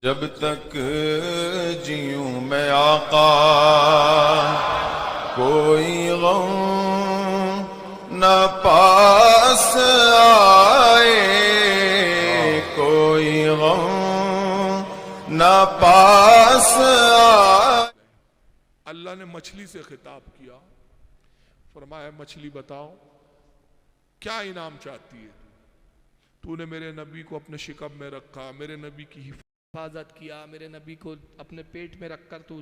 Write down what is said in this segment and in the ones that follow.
जब तक जीऊं मैं आका कोई गम न पास आए, कोई गम न पास आए। अल्लाह ने मछली से खिताब किया, फरमाया मछली बताओ क्या इनाम चाहती है। तूने मेरे नबी को अपने शिकम में रखा, मेरे नबी की हिफाजत किया, मेरे नबी को अपने पेट में रखकर तू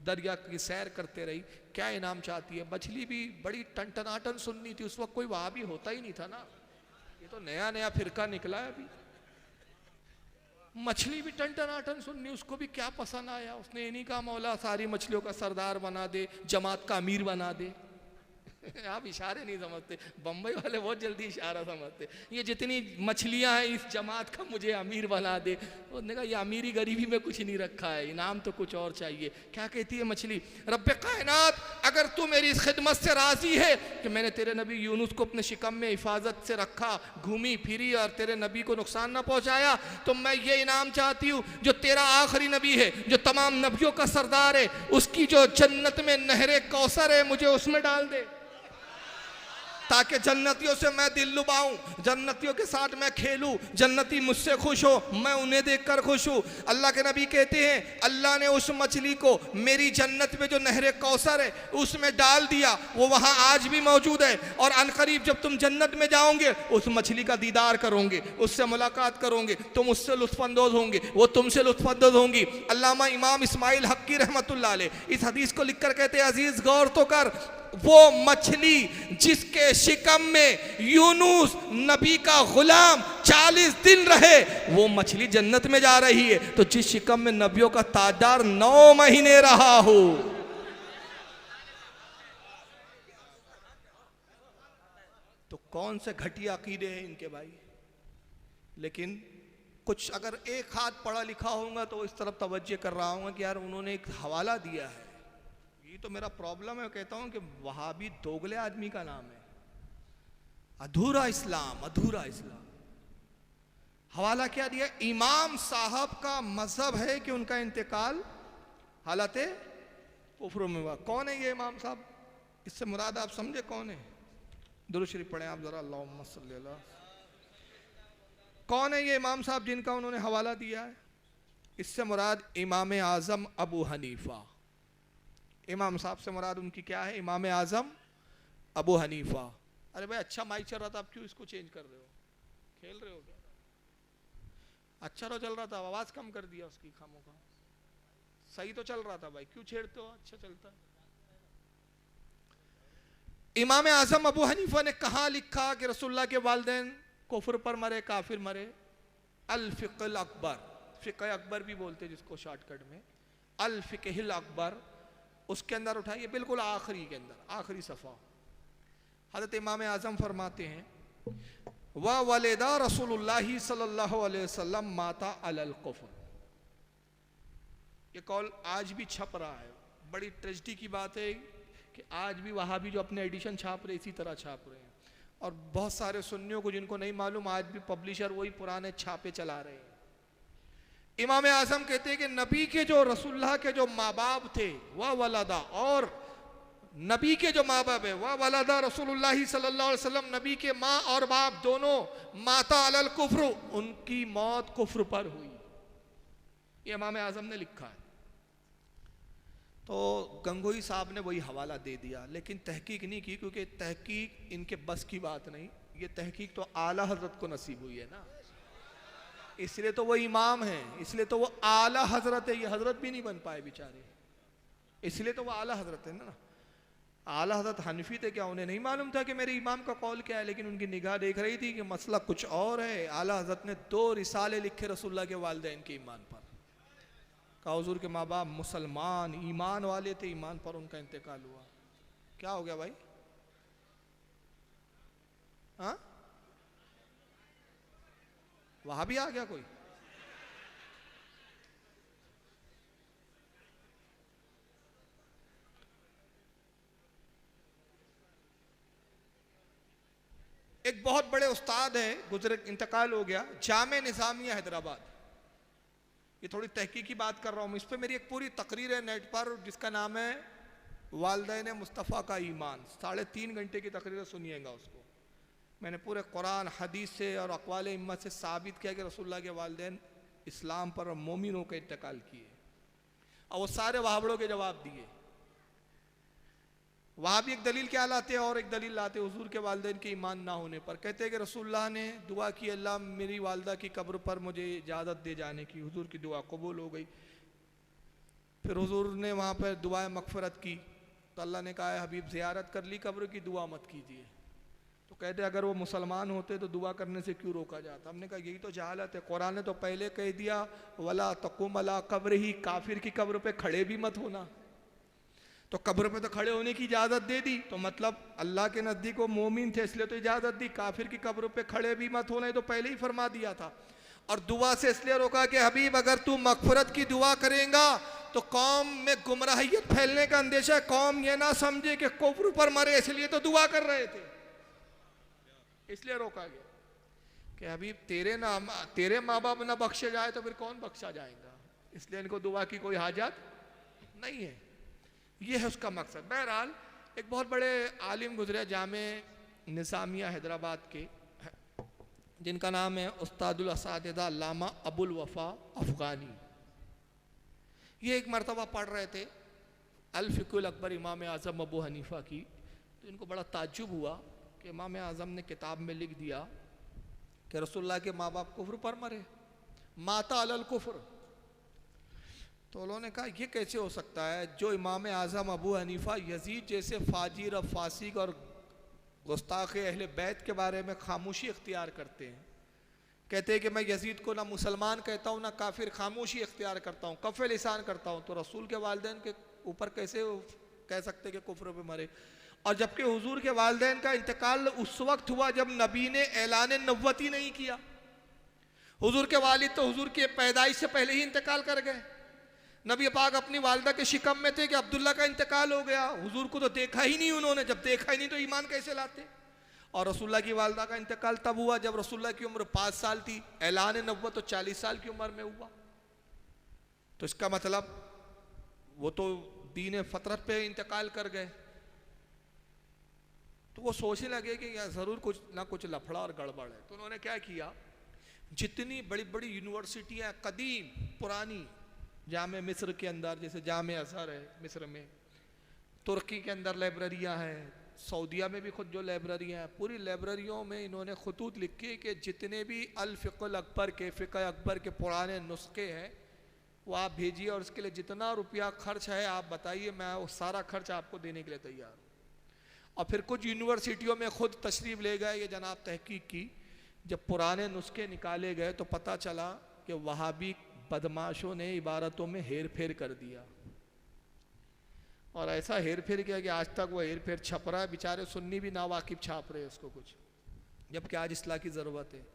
दरिया की सैर करते रही, क्या इनाम चाहती है। मछली भी बड़ी टनटनाटन सुननी थी, उस वक्त कोई वहां भी होता ही नहीं था ना, ये तो नया नया फिरका निकला है अभी। मछली भी टनटनाटन सुननी, उसको भी क्या पसंद आया। उसने ये नहीं कहा मौला सारी मछलियों का सरदार बना दे, जमात का अमीर बना दे। आप इशारे नहीं समझते, बम्बई वाले बहुत जल्दी इशारा समझते। ये जितनी मछलियां हैं इस जमात का मुझे अमीर बना दे। उसने कहा ये अमीरी गरीबी में कुछ नहीं रखा है, इनाम तो कुछ और चाहिए। क्या कहती है मछली, रब्बे कायनात अगर तू मेरी इस खिदमत से राजी है कि मैंने तेरे नबी यूनुस को अपने शिकम में हिफाजत से रखा, घूमी फिरी और तेरे नबी को नुकसान ना पहुंचाया, तो मैं ये इनाम चाहती हूँ जो तेरा आखिरी नबी है, जो तमाम नबियों का सरदार है, उसकी जो जन्नत में नहरे कौसर है, मुझे उसमें डाल दे ताकि जन्नतियों से मैं दिल लुभाऊं, जन्नतियों के साथ मैं खेलूं, जन्नती मुझसे खुश हो, मैं उन्हें देखकर खुश हूं। अल्लाह के नबी कहते हैं अल्लाह ने उस मछली को मेरी जन्नत में जो नहरे कौसर है उसमें डाल दिया, वो वहां आज भी मौजूद है। और अनकरीब जब तुम जन्नत में जाओगे उस मछली का दीदार करोगे, उससे मुलाकात करोगे, तुम उससे लुत्फानंदोज होंगे, वो तुमसे लुत्फानंदोज होंगी। अल्लामा इमाम इस्माइल हक्की रहमतुल्लाह अलैह इस हदीस को लिखकर कहते हैं अजीज गौर तो कर, वो मछली जिसके शिकम में यूनुस नबी का गुलाम 40 दिन रहे, वो मछली जन्नत में जा रही है, तो जिस शिकम में नबियों का ताजदार 9 महीने रहा हो। तो कौन से घटिया अकीदे हैं इनके भाई। लेकिन कुछ अगर एक हाथ पढ़ा लिखा होगा तो इस तरफ तवज्जो कर रहा हूँ कि यार उन्होंने एक हवाला दिया है। ये तो मेरा प्रॉब्लम है, कहता हूं कि वहाबी दोगले आदमी का नाम है, अधूरा इस्लाम, अधूरा इस्लाम। हवाला क्या दिया, इमाम साहब का मजहब है कि उनका इंतकाल हालते कुफ्र में हुआ। कौन है ये इमाम साहब, इससे मुराद आप समझे कौन है। दुरूद शरीफ पढ़े आप जरा, अल्लाहुम्मा सल्ली अला। कौन है ये इमाम साहब जिनका उन्होंने हवाला दिया है। इससे मुराद इमाम आजम अबू हनीफा। इमाम साहब से मुराद उनकी क्या है, इमाम आजम अबू हनीफा। अरे भाई अच्छा माइक चल रहा था, आप क्यों इसको चेंज कर रहे हो, खेल रहे हो क्या। अच्छा तो चल रहा था, आवाज कम कर दिया उसकी खामों का। सही तो चल रहा था भाई, क्यों छेड़ते हो, अच्छा चलता। इमाम आजम अबू हनीफा ने कहा लिखा कि रसूलुल्लाह के वालिदैन कुफ्र पर मरे, काफिर मरे। अल फिक़्ह अकबर, फिक़्ह अकबर भी बोलते जिसको शॉर्टकट में, अल फिक़्ह अकबर, उसके अंदर उठाइए बिल्कुल आखिरी के अंदर, आखिरी सफ़ा। हज़रत इमाम आज़म फरमाते हैं व वलेदा रसूलुल्लाह सल्लल्लाहु अलैहि वसल्लम माता अलल कुफ्र। ये कौल आज भी छप रहा है। बड़ी ट्रेजेडी की बात है कि आज भी वहाँ भी जो अपने एडिशन छाप रहे इसी तरह छाप रहे हैं, और बहुत सारे सुन्नियों को जिनको नहीं मालूम आज भी पब्लिशर वही पुराने छापे चला रहे हैं। इमाम आजम कहते हैं कि नबी के जो रसूलुल्लाह के जो माँ बाप थे वह वलदा, और नबी के जो माँ बाप है वह वलदा रसूलुल्लाह सल्लल्लाहु अलैहि वसल्लम, नबी के माँ और बाप दोनों माता अलल कुफ्र, उनकी मौत कुफ्र पर हुई। ये इमाम आजम ने लिखा है। तो गंगोई साहब ने वही हवाला दे दिया, लेकिन तहकीक नहीं की, क्योंकि तहकीक इनके बस की बात नहीं। ये तहकीक तो आला हजरत को नसीब हुई है ना, इसलिए तो वो इमाम है, इसलिए तो वो आला हजरत है। ये हजरत भी नहीं बन पाए बेचारे, इसलिए तो वो आला हजरत है ना। आला हजरत हनफी थे, क्या उन्हें नहीं मालूम था कि मेरे इमाम का कौल क्या है, लेकिन उनकी निगाह देख रही थी कि मसला कुछ और है। आला हजरत ने 2 रिसाले लिखे रसूलुल्लाह के वालिदैन के ईमान पर। कहा हुजूर के माँ बाप मुसलमान ईमान वाले थे, ईमान पर उनका इंतकाल हुआ। क्या हो गया भाई, हाँ वहां भी आ गया कोई। एक बहुत बड़े उस्ताद है, गुजरे इंतकाल हो गया, जामे निजामिया हैदराबाद, ये थोड़ी तहकीक की बात कर रहा हूँ, इस पर मेरी एक पूरी तकरीर है नेट पर जिसका नाम है वालिदैन मुस्तफ़ा का ईमान। 3.5 घंटे की तकरीर सुनिएगा उसको। मैंने पूरे कुरान हदीस से और अक़वाल इम्मत से साबित किया कि रसूलुल्लाह के वालिदैन इस्लाम पर और मोमिनों का इंतकाल किए, और वो सारे वहाबड़ों के जवाब दिए। वहाँ भी एक दलील क्या लाते हैं और एक दलील लाते हुजूर के वालिदैन के ईमान ना होने पर। कहते हैं कि रसूलुल्लाह ने दुआ की, अल्लाह मेरी वालदा की कब्र पर मुझे इजाज़त दे जाने की। हुजूर की दुआ कबूल हो गई। फिर हुजूर ने वहाँ पर दुआ मग़फ़िरत की, तो अल्लाह ने कहा है हबीब ज़ियारत कर ली कब्र की, दुआ मत कीजिए। तो कहते अगर वो मुसलमान होते तो दुआ करने से क्यों रोका जाता। हमने कहा यही तो जहालत है। कुरान ने तो पहले कह दिया वला तकुम अला कब्र ही, काफिर की कब्र पे खड़े भी मत होना। तो कब्र पे तो खड़े होने की इजाज़त दे दी, तो मतलब अल्लाह के नज़दीक वो मोमिन थे इसलिए तो इजाज़त दी। काफिर की कब्र पे खड़े भी मत होना, तो पहले ही फरमा दिया था। और दुआ से इसलिए रोका कि हबीब अगर तू मग़फ़िरत की दुआ करेगा तो कौम में गुमराहियत फैलने का अंदेशा है, कौम ये ना समझे कि कुफ्र पर मरे इसलिए तो दुआ कर रहे थे, इसलिए रोका गया कि हबीब तेरे माँ बाप ना बख्शे जाए तो फिर कौन बख्शा जाएगा, इसलिए इनको दुआ की कोई हाजत नहीं है। ये है उसका मकसद। बहरहाल एक बहुत बड़े आलिम गुजरे जामे निज़ामिया हैदराबाद के, जिनका नाम है उस्तादुल असातिज़ा अल्लामा अबुल वफ़ा अफ़गानी। ये एक मरतबा पढ़ रहे थे अल फ़िक़्हुल अकबर इमाम आज़म अबू हनीफ़ा की, तो इनको बड़ा ताज्जुब हुआ कि इमाम आज़म ने किताब में लिख दिया कि रसूलुल्लाह के माँ बाप कुफ्र पर मरे, माता अलल कुफ्र। तो उन्होंने कहा ये कैसे हो सकता है, जो इमाम आज़म अबू हनीफ़ा यजीद जैसे फाजिर फासिक और गुस्ताख़ अहले बैत के बारे में खामोशी इख्तियार करते हैं, कहते हैं कि मैं यजीद को ना मुसलमान कहता हूँ ना काफिर, खामोशी इख्तियार करता हूँ, कफ़े लिसान करता हूँ, तो रसूल के वालिदैन के ऊपर कैसे कह सकते कि कुफ्र पे मरे। और जबकि हुजूर के वालिदैन का इंतकाल उस वक्त हुआ जब नबी ने ऐलान नबुव्वत ही नहीं किया। हुजूर के वालिद तो हुजूर की पैदाइश से पहले ही इंतकाल कर गए। नबी पाक अपनी वालिदा के शिकम में थे कि अब्दुल्ला का इंतकाल हो गया, हुजूर को तो देखा ही नहीं उन्होंने, जब देखा ही नहीं तो ईमान कैसे लाते। और रसूलुल्लाह की वालिदा का इंतकाल तब हुआ जब रसूलुल्लाह की उम्र 5 साल थी, ऐलान नबुव्वत तो 40 साल की उम्र में हुआ। तो इसका मतलब वो तो दीन फतरत पे इंतकाल कर गए। तो वो सोचने लगे कि यार ज़रूर कुछ ना कुछ लफड़ा और गड़बड़ है। तो उन्होंने क्या किया, जितनी बड़ी बड़ी यूनिवर्सिटियाँ कदीम पुरानी, जामे मिस्र के अंदर जैसे जामे अज़हर है मिस्र में, तुर्की के अंदर लाइब्रेरियाँ हैं, सऊदीया में भी खुद जो लाइब्रेरियाँ हैं, पूरी लाइब्रेरियों में इन्होंने खतूत लिखे कि जितने भी अल फ़िक़्हुल अकबर के फ़िक़्ह अकबर के पुराने नुस्खे हैं वो आप भेजिए, और उसके लिए जितना रुपया खर्च है आप बताइए, मैं वो सारा खर्च आपको देने के लिए तैयार हूँ। और फिर कुछ यूनिवर्सिटियों में खुद तशरीफ़ ले गए ये जनाब तहकीक की, जब पुराने नुस्खे निकाले गए तो पता चला कि वहाबी बदमाशों ने इबारतों में हेर फेर कर दिया, और ऐसा हेर फेर किया कि आज तक वो हेर फेर छप रहा है। बेचारे सुन्नी भी नावाकिब छाप रहे हैं उसको कुछ, जबकि आज इस्लाह की ज़रूरत है।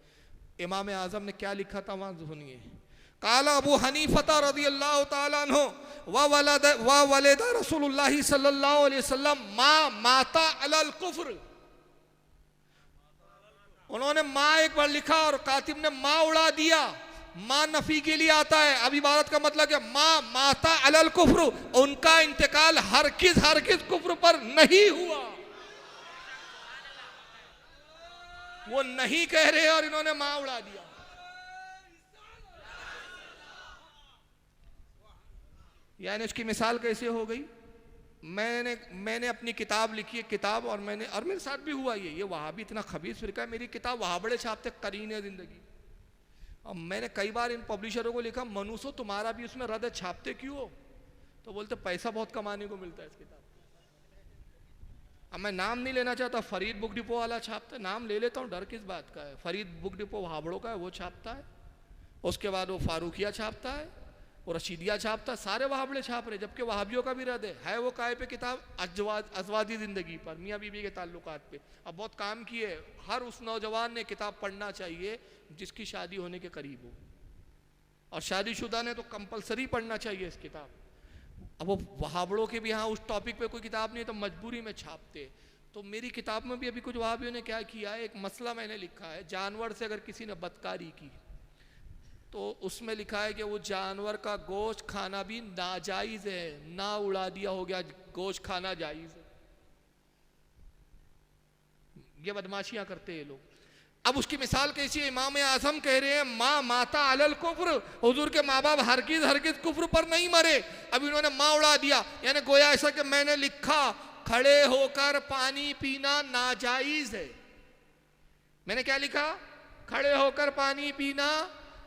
इमाम आज़म ने क्या लिखा था वहाँ सुनिए, काला अबू हनीफता रज़ियल्लाहु ताला अन्हु व वलदा रसूलुल्लाह सल्लल्लाहु अलैहि वसल्लम माता अलल कुफ्र। उन्होंने माँ एक बार लिखा और कातिब ने माँ उड़ा दिया। माँ नफी के लिए आता है, अब इबारत का मतलब है माँ माता अलल कुफ्र, उनका इंतकाल हरगिज़ कुफ्र पर नहीं हुआ। वो नहीं कह रहे और इन्होंने माँ उड़ा दिया। यानी उसकी मिसाल कैसे हो गई, मैंने अपनी किताब लिखी है किताब, और मेरे साथ भी हुआ ये वहाँ भी इतना खबीस फिरका है, मेरी किताब वहाँ बड़े छापते करीने ज़िंदगी। और मैंने कई बार इन पब्लिशरों को लिखा मनुष्य तुम्हारा भी उसमें रद्द छापते क्यों हो, तो बोलते पैसा बहुत कमाने को मिलता है इस किताब। अब मैं नाम नहीं लेना चाहता, फरीद बुक डिपो वाला छापता है, नाम ले लेता हूँ, डर किस बात का है। फरीद बुक डिपो वहाबड़ों का है, वो छापता है, उसके बाद वो फारूकिया छापता है, वो रशीदिया छापता है, सारे वहाबड़े छाप रहे, जबकि वहाबियों का भी रद्द है। वो काय पे किताब अज़वाजी ज़िंदगी पर, मियाँ बीवी के ताल्लुकात पे। अब बहुत काम किए, हर उस नौजवान ने किताब पढ़ना चाहिए जिसकी शादी होने के करीब हो, और शादीशुदा ने तो कंपलसरी पढ़ना चाहिए इस किताब। अब वो वहाबड़ों के भी यहाँ उस टॉपिक पे कोई किताब नहीं तो मजबूरी में छापते। तो मेरी किताब में भी अभी कुछ वहाबियों ने क्या किया है, एक मसला मैंने लिखा है, जानवर से अगर किसी ने बदकारी की तो उसमें लिखा है कि वो जानवर का गोश्त खाना भी नाजायज है, ना उड़ा दिया हो गया, गोश्त खाना जायज है। ये बदमाशियां करते हैं लोग। अब उसकी मिसाल कैसी है? इमाम आजम कह रहे हैं माँ माता अलल कुफ्र, हुजूर के माँ बाप हरगिज हरगिज कुफ्र पर नहीं मरे। अब इन्होंने माँ उड़ा दिया, यानी गोया ऐसा कि मैंने लिखा खड़े होकर पानी पीना नाजायज है। मैंने क्या लिखा? खड़े होकर पानी पीना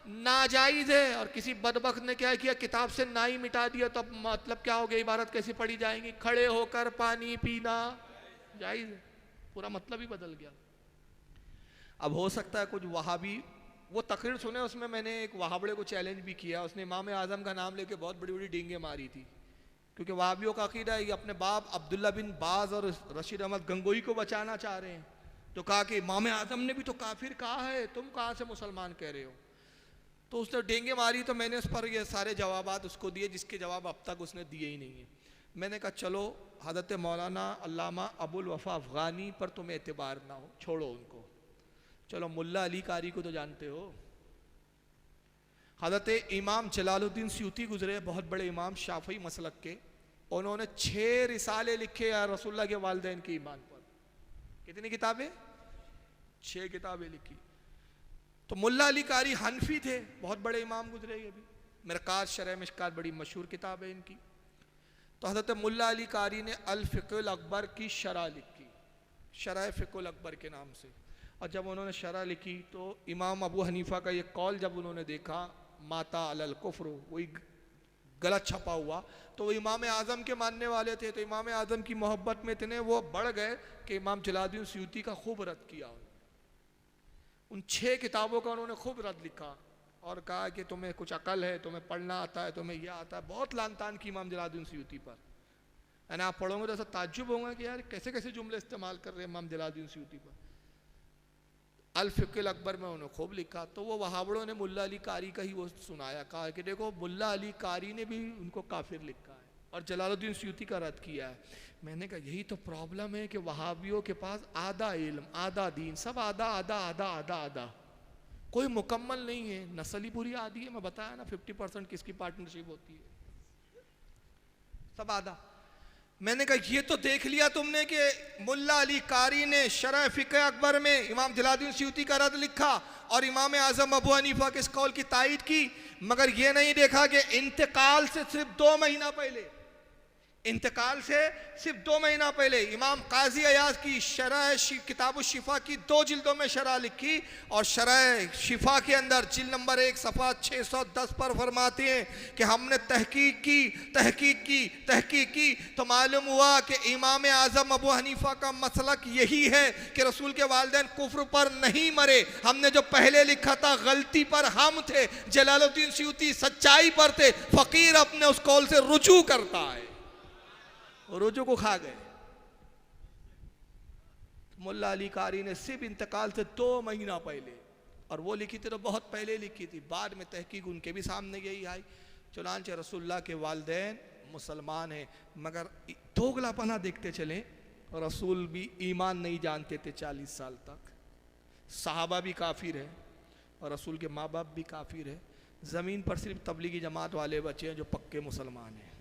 नाजायज है। और किसी बदबख्त ने क्या किया, किताब से ना ही मिटा दिया। तो अब मतलब क्या हो गया? इबारत कैसे पढ़ी जाएंगी? खड़े होकर पानी पीना जायज है, पूरा मतलब ही बदल गया। अब हो सकता है कुछ वहाबी, वो तकरीर सुने, उसमें मैंने एक वहाबड़े को चैलेंज भी किया। उसने इमाम आजम का नाम लेके बहुत बड़ी बड़ी डींगे मारी थी, क्योंकि वहाबियों का अकीदा है कि अपने बाप अब्दुल्ला बिन बाज और रशीद अहमद गंगोई को बचाना चाह रहे हैं। तो कहा कि इमाम आजम ने भी तो काफिर कहा है, तुम कहाँ से मुसलमान कह रहे हो? तो उसने डेंगे मारी। तो मैंने उस पर ये सारे जवाबात उसको दिए, जिसके जवाब अब तक उसने दिए ही नहीं है। मैंने कहा चलो हज़रत मौलाना अल्लामा अबुल वफ़ा अफ़गानी पर तुम्हें एतबार ना हो, छोड़ो उनको। चलो मुल्ला अली कारी को तो जानते हो, हज़रत इमाम जलालुद्दीन स्यूती गुजरे, बहुत बड़े इमाम शाफी मसलक के। उन्होंने 6 रिसाले लिखे या रसूलुल्लाह के वालिदैन के ईमान पर। कितनी किताबें? 6 किताबें लिखी। तो मुल्ला अली कारी हनफी थे, बहुत बड़े इमाम गुजरे। ये भी मिरकात शरह मिशकात बड़ी मशहूर किताब है इनकी। तो हज़रत मुल्ला अली कारी ने अल फ़िक़्हुल अकबर की शरह लिखी, शरह फ़िक़्हुल अकबर के नाम से। और जब उन्होंने शरह लिखी तो इमाम अबू हनीफ़ा का ये कौल जब उन्होंने देखा माता अलल कुफ्र, वही गलत छपा हुआ, तो वो इमाम आज़म के मानने वाले थे। तो इमाम आज़म की मोहब्बत में इतने वो बढ़ गए कि इमाम जलालुद्दीन स्यूती का खूब रद्द किया। उन 6 किताबों का उन्होंने खूब रद्द लिखा और कहा कि तुम्हें कुछ अकल है, तुम्हें पढ़ना आता है, तुम्हें यह आता है। बहुत लान तान की इमाम जलालुद्दीन स्यूती पर। यानी आप पढ़ोगे तो ऐसा ताज्जुब होगा कि यार कैसे कैसे जुमले इस्तेमाल कर रहे हैं इमाम जलालुद्दीन स्यूती पर। अल फ़िक़्हुल अकबर में उन्होंने खूब लिखा। तो वो वहाबड़ों ने मुल्ला अली कारी का ही वो सुनाया, कहा कि देखो मुल्ला अली कारी ने भी उनको काफिर लिखा है और जलालुद्दीन स्यूती का रद्द किया है। मैंने कहा यही तो प्रॉब्लम है कि वहाबियों के पास आधा इल्म आधा दीन, सब आधा आधा आधा आधा आधा, कोई मुकम्मल नहीं है। नस्ल ही पूरी आधी है। मैं बताया ना 50% किसकी पार्टनरशिप होती है, सब आधा। मैंने कहा ये तो देख लिया तुमने कि मुल्ला अली कारी ने शरह फ़िक़्ह अकबर में इमाम जलालुद्दीन स्यूती का रद्द लिखा और इमाम आज़म अबू हनीफा के इस कौल की तायीद की, मगर ये नहीं देखा कि इंतकाल से सिर्फ 2 महीना पहले, इंतकाल से सिर्फ 2 महीना पहले इमाम काजी अयाज की शरह किताब शिफा की 2 जिल्दों में शरह लिखी और शरह शिफा के अंदर जिल्द नंबर 1 सफ़ा 610 पर फरमाते हैं कि हमने तहकीक की तो मालूम हुआ कि इमाम आज़म अबू हनीफा का मसलक यही है कि रसूल के वालिदैन कुफ्र पर नहीं मरे। हमने जो पहले लिखा था गलती पर हम थे, जलालुद्दीन स्यूती सच्चाई पर थे। फ़कीर अपने उस कौल से रुजू करता है, रुजू को खा गए। मुल्ला अली कारी ने सिर्फ इंतकाल से 2 महीना पहले, और वो लिखी थी तो बहुत पहले लिखी थी, बाद में तहकीक उनके भी सामने यही आई। चुनांचे रसूलुल्लाह के वालिदैन मुसलमान हैं, मगर दोगलापना देखते चले। रसूल भी ईमान नहीं जानते थे 40 साल तक, सहाबा भी काफिर है और रसूल के माँ बाप भी काफिर है। ज़मीन पर सिर्फ तबलीगी जमात वाले बचे हैं जो पक्के मुसलमान हैं।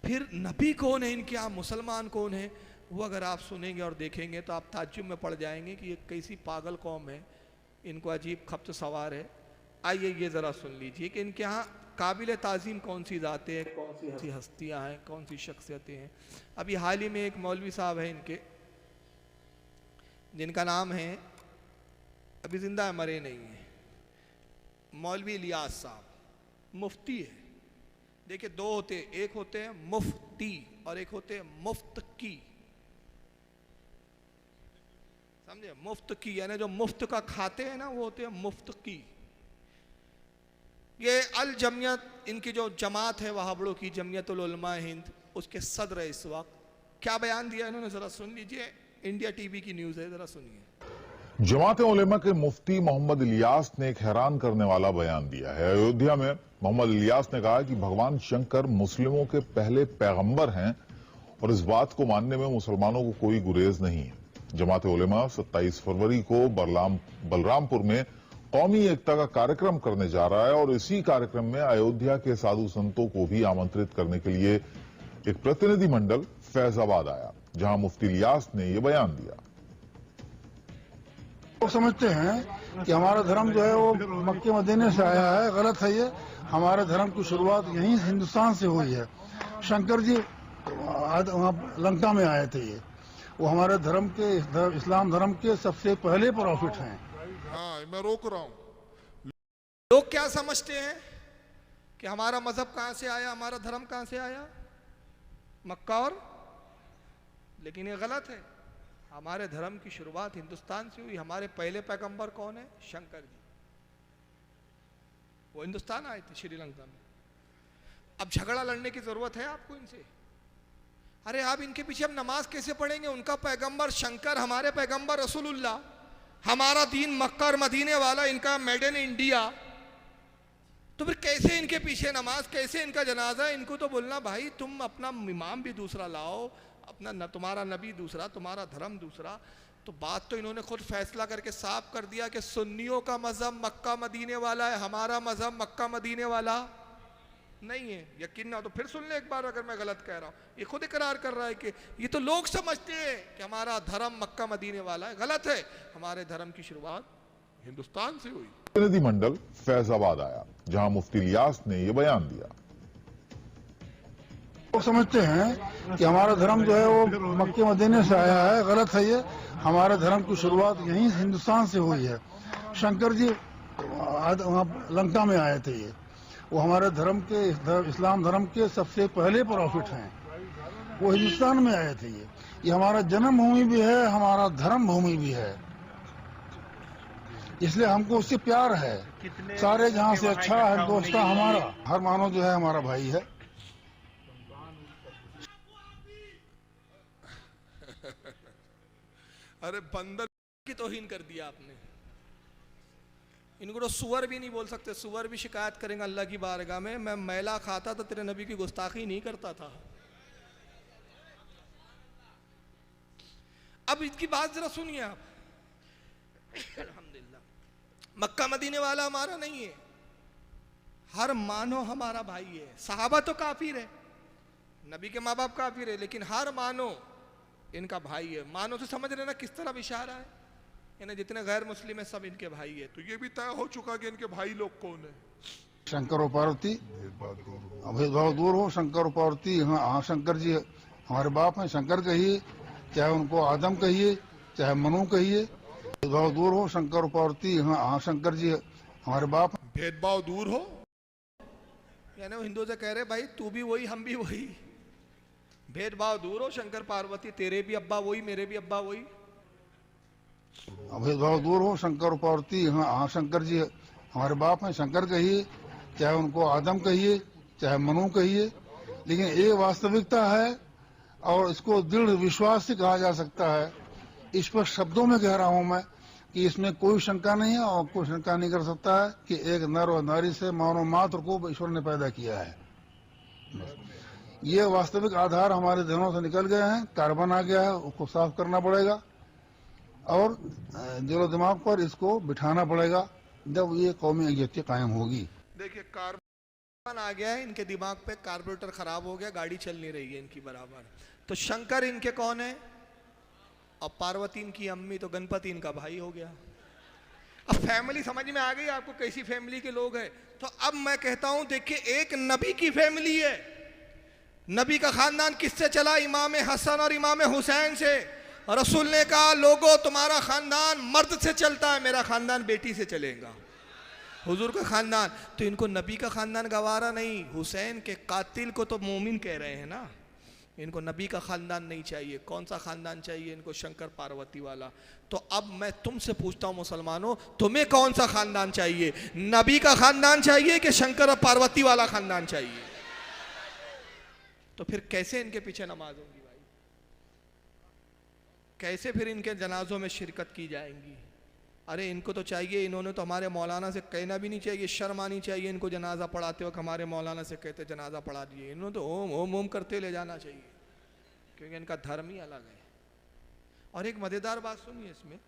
फिर नबी कौन है इनके, आप मुसलमान कौन है, वो अगर आप सुनेंगे और देखेंगे तो आप ताज्जुब में पड़ जाएंगे कि ये कैसी पागल कौम है, इनको अजीब खप्त सवार है। आइए ये ज़रा सुन लीजिए कि इनके यहाँ काबिल ताज़ीम कौन सी ज़ातें हैं, कौन सी हस्तियाँ हैं, कौन सी शख्सियतें हैं। अभी हाल ही में एक मौलवी साहब है इनके, जिनका नाम है, अभी ज़िंदा मरे नहीं है, मौलवी इलियास साहब, मुफ्ती है। देखिए 2 होते, एक होते हैं मुफ्ती और एक होते हैं मुफ्त की, समझे? मुफ्त की यानी जो मुफ्त का खाते हैं ना, वो होते हैं मुफ्त की। ये अल जमियत, इनकी जो जमात है वहाबड़ों की, जमियतुल उलमा हिंद, उसके सदर है इस वक्त। क्या बयान दिया इन्होंने, जरा सुन लीजिए। इंडिया टीवी की न्यूज़ है, जरा सुनिए। जमात उलेमा के मुफ्ती मोहम्मद इलियास ने एक हैरान करने वाला बयान दिया है। अयोध्या में मोहम्मद इलियास ने कहा कि भगवान शंकर मुस्लिमों के पहले पैगंबर हैं और इस बात को मानने में मुसलमानों को कोई गुरेज नहीं है। जमात उलेमा 27 फरवरी को बलरामपुर में कौमी एकता का कार्यक्रम करने जा रहा है और इसी कार्यक्रम में अयोध्या के साधु संतों को भी आमंत्रित करने के लिए एक प्रतिनिधिमंडल फैजाबाद आया, जहां मुफ्ती इलियास ने यह बयान दिया। लोग समझते हैं कि हमारा धर्म जो है वो मक्के मदीने से आया है, गलत है ये। हमारे धर्म की शुरुआत यहीं हिंदुस्तान से हुई है। शंकर जी वहाँ लंका में आए थे, ये वो हमारे धर्म के इस्लाम धर्म के सबसे पहले प्रॉफिट हैं। हाँ, मैं रोक रहा हूँ। लोग क्या समझते हैं कि हमारा मजहब कहां से आया, हमारा धर्म कहां से आया? मक्का और, लेकिन ये गलत है। हमारे धर्म की शुरुआत हिंदुस्तान से हुई। हमारे पहले पैगंबर कौन है? शंकर जी। वो हिंदुस्तान आए थे, श्रीलंका में। अब झगड़ा लड़ने की जरूरत है आपको इनसे? अरे आप इनके पीछे हम नमाज कैसे पढ़ेंगे? उनका पैगंबर शंकर, हमारे पैगंबर रसूलुल्लाह। हमारा दीन मक्का और मदीने वाला, इनका मेड इन इंडिया। तो फिर कैसे इनके पीछे नमाज, कैसे इनका जनाजा? इनको तो बोलना भाई तुम अपना इमाम भी दूसरा लाओ, अपना तुम्हारा नबी दूसरा, तुम्हारा धर्म दूसरा। तो बात तो इन्होंने खुद फैसला करके साफ कर दिया कि सुन्नियों का मजहब मक्का मदीने वाला है, हमारा मजहब मक्का मदीने वाला नहीं है। यकीन ना हो तो फिर सुन ले एक बार, अगर मैं गलत कह रहा हूं। ये खुद इकरार कर रहा है कि ये तो लोग समझते हैं कि हमारा धर्म मक्का मदीने वाला है। गलत है, हमारे धर्म की शुरुआत हिंदुस्तान से हुई। प्रतिनिधिमंडल फैजाबाद आया, जहां मुफ्ती इलियास ने यह बयान दिया। लोग समझते हैं कि हमारा धर्म जो है वो मक्के मदीने से आया है, गलत है ये। हमारे धर्म की शुरुआत यहीं हिंदुस्तान से हुई है। शंकर जी वहाँ लंका में आए थे, ये वो हमारे धर्म के इस्लाम धर्म के सबसे पहले प्रॉफिट हैं। वो हिंदुस्तान में आए थे। ये हमारा जन्म भूमि भी है, हमारा धर्म भूमि भी है, इसलिए हमको उससे प्यार है। सारे जहां से अच्छा है दोस्ता हमारा, हर मानव जो है हमारा भाई है। अरे बंदर की तौहीन कर दिया आपने। इनको तो सुअर भी नहीं बोल सकते। सुअर भी शिकायत करेंगे अल्लाह की बारगाह में, मैं मैला खाता तो तेरे नबी की गुस्ताखी नहीं करता था। अब इसकी बात जरा सुनिए आप। अल्हम्दुलिल्लाह, मक्का मदीने वाला हमारा नहीं है, हर मानो हमारा भाई है। सहाबा तो काफिर है, नबी के माँ बाप काफिर है, लेकिन हर मानो इनका भाई है। मानो से समझ रहे ना किस तरह इशारा है? इन्हें जितने गैर मुस्लिम है सब इनके भाई है। तो ये भी तय हो चुका कि इनके भाई लोग कौन है। शंकर और पार्वती, भेदभाव दूर हो। शंकर और पार्वती, हाँ शंकर जी हमारे बाप हैं। शंकर कहिए, चाहे उनको आदम कहिए, चाहे मनु कहिए, भेदभाव दूर हो। शंकर और पार्वती, हाँ शंकर जी हमारे बाप हैं। भेदभाव दूर हो, यानी वो हिंदू से कह रहे भाई तू भी वही हम भी वही। भेदभाव दूर हो, शंकर पार्वती, तेरे भी अब्बा वही मेरे भी अब्बा वही। भेदभाव दूर हो। शंकर और पार्वती, हाँ शंकर जी हमारे बाप हैं। शंकर कहिए, चाहे उनको आदम कहिए, चाहे मनु कहिए, लेकिन ये वास्तविकता है और इसको दृढ़ विश्वास से कहा जा सकता है। इस पर शब्दों में कह रहा हूं मैं कि इसमें कोई शंका नहीं है और कोई शंका नहीं कर सकता है कि एक नर और नारी से मानव मात्र को ईश्वर ने पैदा किया है। ये वास्तविक आधार हमारे ध्यानों से निकल गए हैं, कार्बन आ गया है, उसको साफ करना पड़ेगा और दिलो दिमाग पर इसको बिठाना पड़ेगा, जब ये कौमी एकजुटता कायम होगी। देखिए कार्बन आ गया है इनके दिमाग पे, कार्बोरेटर खराब हो गया, गाड़ी चल नहीं रही है इनकी बराबर। तो शंकर इनके कौन है और पार्वती इनकी अम्मी, तो गणपति इनका भाई हो गया। अब फैमिली समझ में आ गई आपको कैसी फैमिली के लोग हैं? तो अब मैं कहता हूं देखिए, एक नबी की फैमिली है। नबी का खानदान किससे चला? इमाम हसन और इमाम हुसैन से। रसूल ने कहा लोगों तुम्हारा खानदान मर्द से चलता है, मेरा खानदान बेटी से चलेगा। हुजूर का खानदान, तो इनको नबी का खानदान गवारा नहीं। हुसैन के कातिल को तो मोमिन कह रहे हैं ना, इनको नबी का खानदान नहीं चाहिए। कौन सा खानदान चाहिए इनको? शंकर पार्वती वाला। तो अब मैं तुमसे पूछता हूं मुसलमानों, तुम्हें कौन सा खानदान चाहिए? नबी का खानदान चाहिए कि शंकर और पार्वती वाला खानदान चाहिए? तो फिर कैसे इनके पीछे नमाज होगी भाई? कैसे फिर इनके जनाजों में शिरकत की जाएंगी? अरे इनको तो चाहिए, इन्होंने तो हमारे मौलाना से कहना भी नहीं चाहिए, शर्म आनी चाहिए इनको जनाजा पढ़ाते वक्त हमारे मौलाना से कहते जनाजा पढ़ा दिए। इन्होंने तो ओम ओम ओम करते ले जाना चाहिए, क्योंकि इनका धर्म ही अलग है। और एक मज़ेदार बात सुनिए इसमें,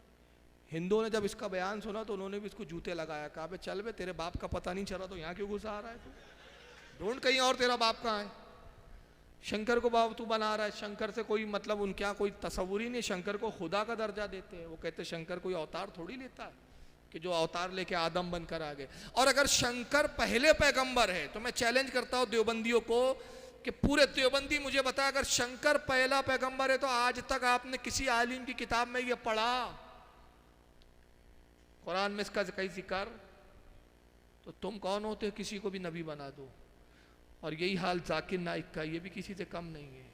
हिंदुओं ने जब इसका बयान सुना तो उन्होंने भी इसको जूते लगाया, कहा बे चल बे, तेरे बाप का पता नहीं चला तो यहाँ क्यों घुसा आ रहा है तू, ढूंढ कहीं और तेरा बाप कहाँ है। शंकर को बाप तू बना रहा है, शंकर से कोई मतलब उनके यहाँ कोई तस्वुर ही नहीं, शंकर को खुदा का दर्जा देते हैं। वो कहते शंकर कोई अवतार थोड़ी लेता है कि जो अवतार लेके आदम बनकर आ गए। और अगर शंकर पहले पैगंबर है तो मैं चैलेंज करता हूं देवबंदियों को कि पूरे देवबंदी मुझे बता, अगर शंकर पहला पैगंबर है तो आज तक आपने किसी आलिम की किताब में ये पढ़ा, कुरान में इसका कहीं जिक्र? तो तुम कौन होते हो किसी को भी नबी बना दो। और यही हाल जाकिर नाइक का, ये भी किसी से कम नहीं है।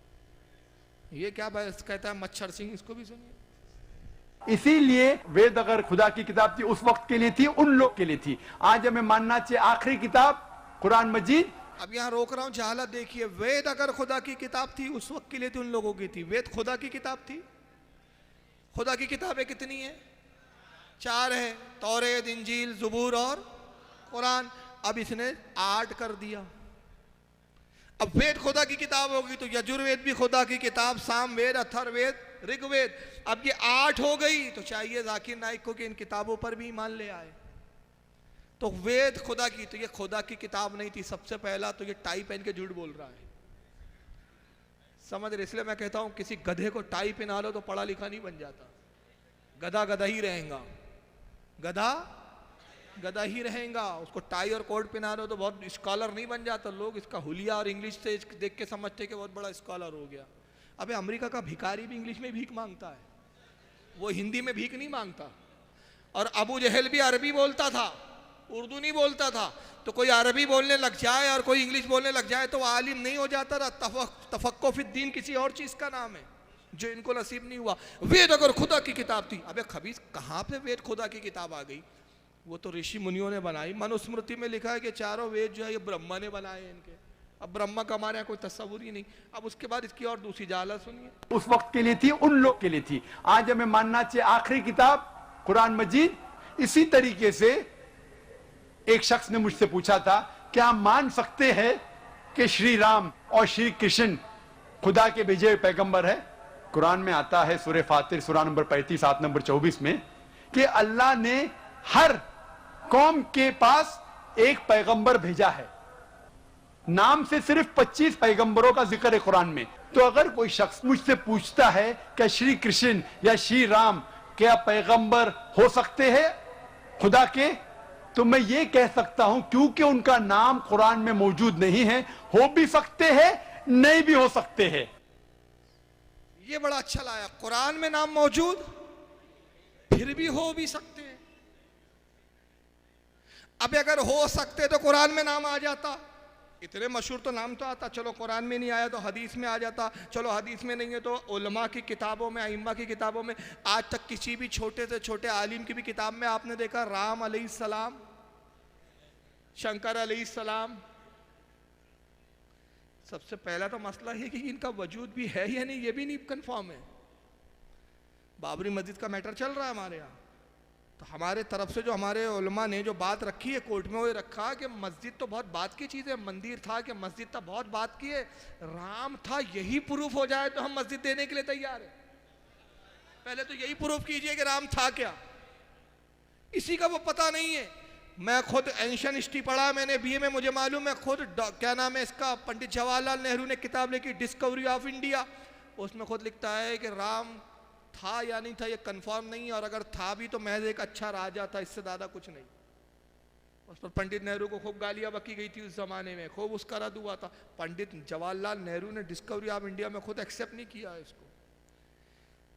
ये क्या बस कहता है मच्छर सिंह, इसको भी सुनिए। इसीलिए वेद अगर खुदा की किताब थी उस वक्त के लिए थी, उन लोग के लिए थी। आज हमें मानना चाहिए आखिरी किताब कुरान मजीद। अब यहाँ रोक रहा हूं, जहालत देखिए। वेद अगर खुदा की किताब थी उस वक्त के लिए थी, उन लोगों की थी। वेद खुदा की किताब थी। खुदा की किताबें कितनी है? 4 है, तौरेत, इंजील, ज़बूर और कुरान। अब इसने 8 कर दिया। अब वेद खुदा की किताब होगी तो यजुर्वेद भी खुदा की किताब, सामवेद, अथर्ववेद, ऋग्वेद। अब ये 8 हो गई तो चाहिए जाकिर नाइक को कि इन किताबों पर भी ईमान ले आए। तो वेद खुदा की, तो ये खुदा की किताब नहीं थी। सबसे पहला तो ये टाई पहन के झूठ बोल रहा है, समझ रहे? इसलिए मैं कहता हूं किसी गधे को टाई पहना लो तो पढ़ा लिखा नहीं बन जाता, गधा गधा ही रहेगा, गधा गधा ही रहेगा। उसको टाई और कोट पहना लो तो बहुत स्कॉलर नहीं बन जाता। लोग इसका हुलिया और इंग्लिश से देख के समझते कि बहुत बड़ा स्कॉलर हो गया। अबे अमेरिका का भिखारी भी इंग्लिश में भीख मांगता है, वो हिंदी में भीख नहीं मांगता। और अबू जहल भी अरबी बोलता था, उर्दू नहीं बोलता था। तो कोई अरबी बोलने लग जाए और कोई इंग्लिश बोलने लग जाए तो वो आलिम नहीं हो जाता था। तफक्को फिद्दीन किसी और चीज का नाम है जो इनको नसीब नहीं हुआ। वेद अगर खुदा की किताब थी, अबे खबीस कहां पे वेद खुदा की किताब आ गई? वो तो ऋषि मुनियों ने बनाई। मनुस्मृति में लिखा है कि 4 वेद जो है ये ब्रह्मा ने बनाए इनके। अब ब्रह्मा का हमारे यहाँ कोई तस्वुर ही नहीं। अब उसके बाद इसकी और दूसरी जाला सुनिए। उस वक्त के लिए थी, उन लोग के लिए थी। आज हमें मानना चाहिए आखिरी किताब कुरान मजीद। इसी तरीके से एक शख्स ने मुझसे पूछा था, क्या हम मान सकते हैं कि श्री राम और श्री कृष्ण खुदा के भेजे हुए पैगंबर है? कुरान में आता है सूरह फातिर सूरा नंबर 35 आयत नंबर 24 में कि अल्लाह ने हर कौम के पास एक पैगंबर भेजा है। नाम से सिर्फ 25 पैगंबरों का जिक्र है कुरान में। तो अगर कोई शख्स मुझसे पूछता है कि श्री कृष्ण या श्री राम क्या पैगंबर हो सकते हैं खुदा के, तो मैं ये कह सकता हूं क्योंकि उनका नाम कुरान में मौजूद नहीं है, हो भी सकते हैं, नहीं भी हो सकते हैं। ये बड़ा अच्छा लाया, कुरान में नाम मौजूद फिर भी हो भी सकते हैं। अब अगर हो सकते तो कुरान में नाम आ जाता। इतने मशहूर तो नाम तो आता। चलो कुरान में नहीं आया तो हदीस में आ जाता। चलो हदीस में नहीं है तो उलमा की किताबों में, अइम्मा की किताबों में। आज तक किसी भी छोटे से छोटे आलिम की भी किताब में आपने देखा राम अलैहिस्सलाम, शंकर अलैहिस्सलाम। सबसे पहला तो मसला है कि इनका वजूद भी है या नहीं, ये भी नहीं कंफर्म है। बाबरी मस्जिद का मैटर चल रहा है हमारे यहाँ, तो हमारे तरफ से जो हमारे उलमा ने जो बात रखी है कोर्ट में, वो रखा कि मस्जिद तो बहुत बात की चीज़ है, मंदिर था कि मस्जिद था बहुत बात की है, राम था यही प्रूफ हो जाए तो हम मस्जिद देने के लिए तैयार है। पहले तो यही प्रूफ कीजिए कि राम था क्या। इसी का वो पता नहीं है। मैं खुद एंशियन हिस्ट्री पढ़ा मैंने बीए में, मुझे मालूम है खुद। क्या नाम है इसका, पंडित जवाहरलाल नेहरू ने किताब लिखी डिस्कवरी ऑफ इंडिया, उसमें खुद लिखता है कि राम था या नहीं था ये कंफर्म नहीं, और अगर था भी तो महज एक अच्छा राजा था, इससे ज्यादा कुछ नहीं। उस पर पंडित नेहरू को खूब गालियां बकी गई थी उस जमाने में, खूब उसका रद्द हुआ था। पंडित जवाहरलाल नेहरू ने डिस्कवरी ऑफ इंडिया में खुद एक्सेप्ट नहीं किया इसको।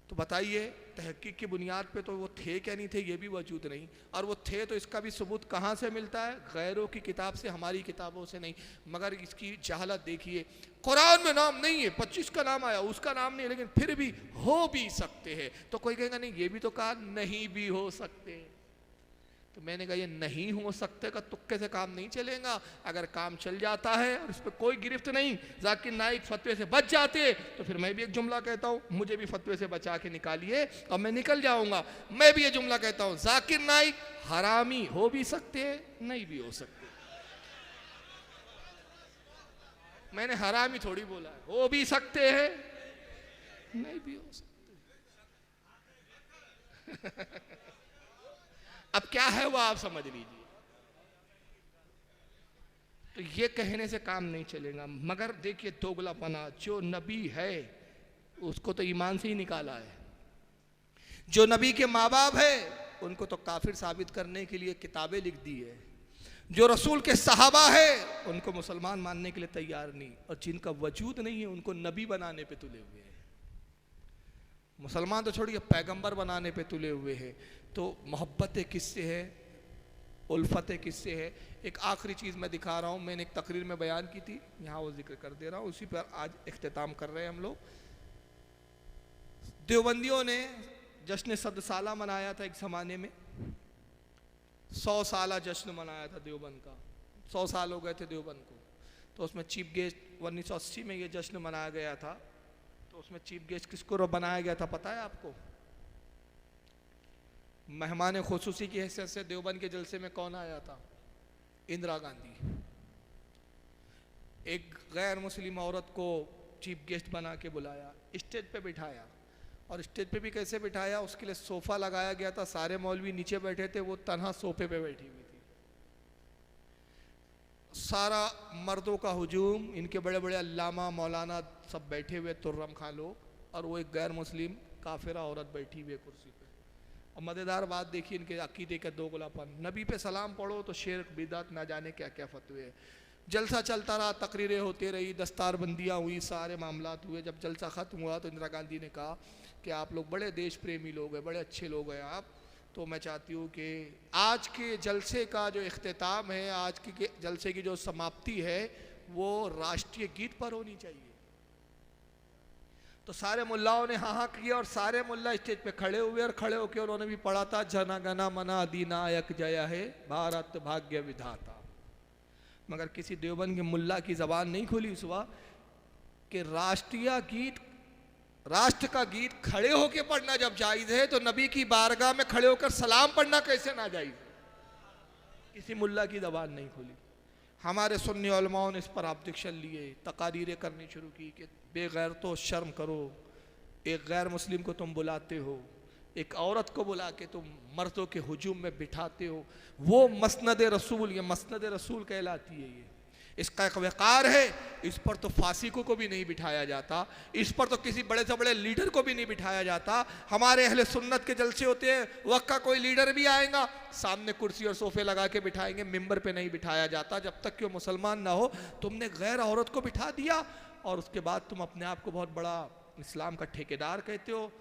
तो बताइए तहकीक की बुनियाद पे तो वो थे क्या नहीं थे, ये भी वजूद नहीं। और वो थे तो इसका भी सबूत कहाँ से मिलता है? गैरों की किताब से, हमारी किताबों से नहीं। मगर इसकी जहालत देखिए, कुरान में नाम नहीं है, 25 का नाम आया, उसका नाम नहीं है, लेकिन फिर भी हो भी सकते हैं। तो कोई कहेगा नहीं, ये भी तो कहा नहीं भी हो सकते। तो मैंने कहा ये नहीं हो सकते का तुक्के से काम नहीं चलेगा। अगर काम चल जाता है और इस पर कोई गिरफ्त नहीं, जाकिर नाइक फतवे से बच जाते, तो फिर मैं भी एक जुमला कहता हूँ, मुझे भी फतवे से बचा के निकालिए और मैं निकल जाऊंगा। मैं भी ये जुमला कहता हूँ, जाकिर नाइक हरामी हो भी सकते हैं, नहीं भी हो सकते। मैंने हरामी थोड़ी बोला है, हो भी सकते हैं, नहीं भी हो सकते। अब क्या है वो आप समझ लीजिए। तो ये कहने से काम नहीं चलेगा। मगर देखिए दोगलापना, जो नबी है उसको तो ईमान से ही निकाला है, जो नबी के माँ बाप है उनको तो काफिर साबित करने के लिए किताबें लिख दी है, जो रसूल के सहाबा है उनको मुसलमान मानने के लिए तैयार नहीं, और जिनका वजूद नहीं है उनको नबी बनाने पे तुले हुए हैं। मुसलमान तो छोड़िए, पैगंबर बनाने पे तुले हुए हैं। तो मोहब्बत किससे है, उल्फत किससे है। एक आखिरी चीज़ मैं दिखा रहा हूँ, मैंने एक तकरीर में बयान की थी, यहाँ वो जिक्र कर दे रहा हूँ, उसी पर आज इख्तिताम कर रहे हैं हम लोग। देवबंदियों ने जश्न सद साला मनाया था एक ज़माने में, 100 साला जश्न मनाया था देवबंद का, 100 साल हो गए थे देवबंद को। तो उसमें चीफ गेस्ट 1980 में ये जश्न मनाया गया था। तो उसमें चीफ गेस्ट किसको बनाया गया था पता है आपको? मेहमान खुसूसी की हैसियत से देवबंद के जलसे में कौन आया था? इंदिरा गांधी। एक गैर मुस्लिम औरत को चीफ गेस्ट बना के बुलाया, स्टेज पे बिठाया, और स्टेज पे भी कैसे बिठाया, उसके लिए सोफा लगाया गया था, सारे मौलवी नीचे बैठे थे, वो तन्हा सोफे पे बैठी हुई थी। सारा मर्दों का हुजूम, इनके बड़े बड़े अल्लामा मौलाना सब बैठे हुए, तुर्रम खां लोग, और वो एक गैर मुस्लिम काफिरा औरत बैठी हुई है कुर्सी पे। और मज़ेदार बात देखिए इनके अकीदे का दोगलापन। नबी पे सलाम पढ़ो तो शिर्क बिदअत ना जाने क्या क्या फतवे है। जलसा चलता रहा, तकरीरें होती रही, दस्तारबंदियाँ हुई, सारे मामलात हुए। जब जलसा ख़त्म हुआ तो इंदिरा गांधी ने कहा कि आप लोग बड़े देश प्रेमी लोग हैं, बड़े अच्छे लोग हैं आप, तो मैं चाहती हूँ कि आज के जलसे का जो इख्तिताम है, आज के जलसे की जो समाप्ति है, वो राष्ट्रीय गीत पर होनी चाहिए। तो सारे मुल्लाओं ने हाँ हाँ किया, और सारे मुल्ला स्टेज पे खड़े हुए, और खड़े होकर उन्होंने भी पढ़ा था, जना गना मना अधिनायक जय है भारत भाग्य विधाता। मगर किसी देवबंद के मुल्ला की जबान नहीं खुली इस वक्त कि राष्ट्रीय गीत, राष्ट्र का गीत खड़े होकर पढ़ना जब जायज है, तो नबी की बारगाह में खड़े होकर सलाम पढ़ना कैसे ना जायज? किसी मुल्ला की जबान नहीं खुली। हमारे सुन्नी उलमाओं ने इस पर ऑब्जेक्शन लिए, तकारीरें करनी शुरू की कि बेगैर तो शर्म करो, एक गैर मुस्लिम को तुम बुलाते हो, एक औरत को बुला के तुम मर्दों के हुजूम में बिठाते हो, वो मसनद रसूल, ये मसनद रसूल कहलाती है। ये इसका एक वक़ार है, इस पर तो फासिकों को भी नहीं बिठाया जाता, इस पर तो किसी बड़े से बड़े लीडर को भी नहीं बिठाया जाता। हमारे अहले सुन्नत के जलसे होते हैं, वक्त का कोई लीडर भी आएगा, सामने कुर्सी और सोफे लगा के बिठाएंगे, मिंबर पे नहीं बिठाया जाता जब तक कि वो मुसलमान ना हो। तुमने गैर औरत को बिठा दिया, और उसके बाद तुम अपने आप को बहुत बड़ा इस्लाम का ठेकेदार कहते हो।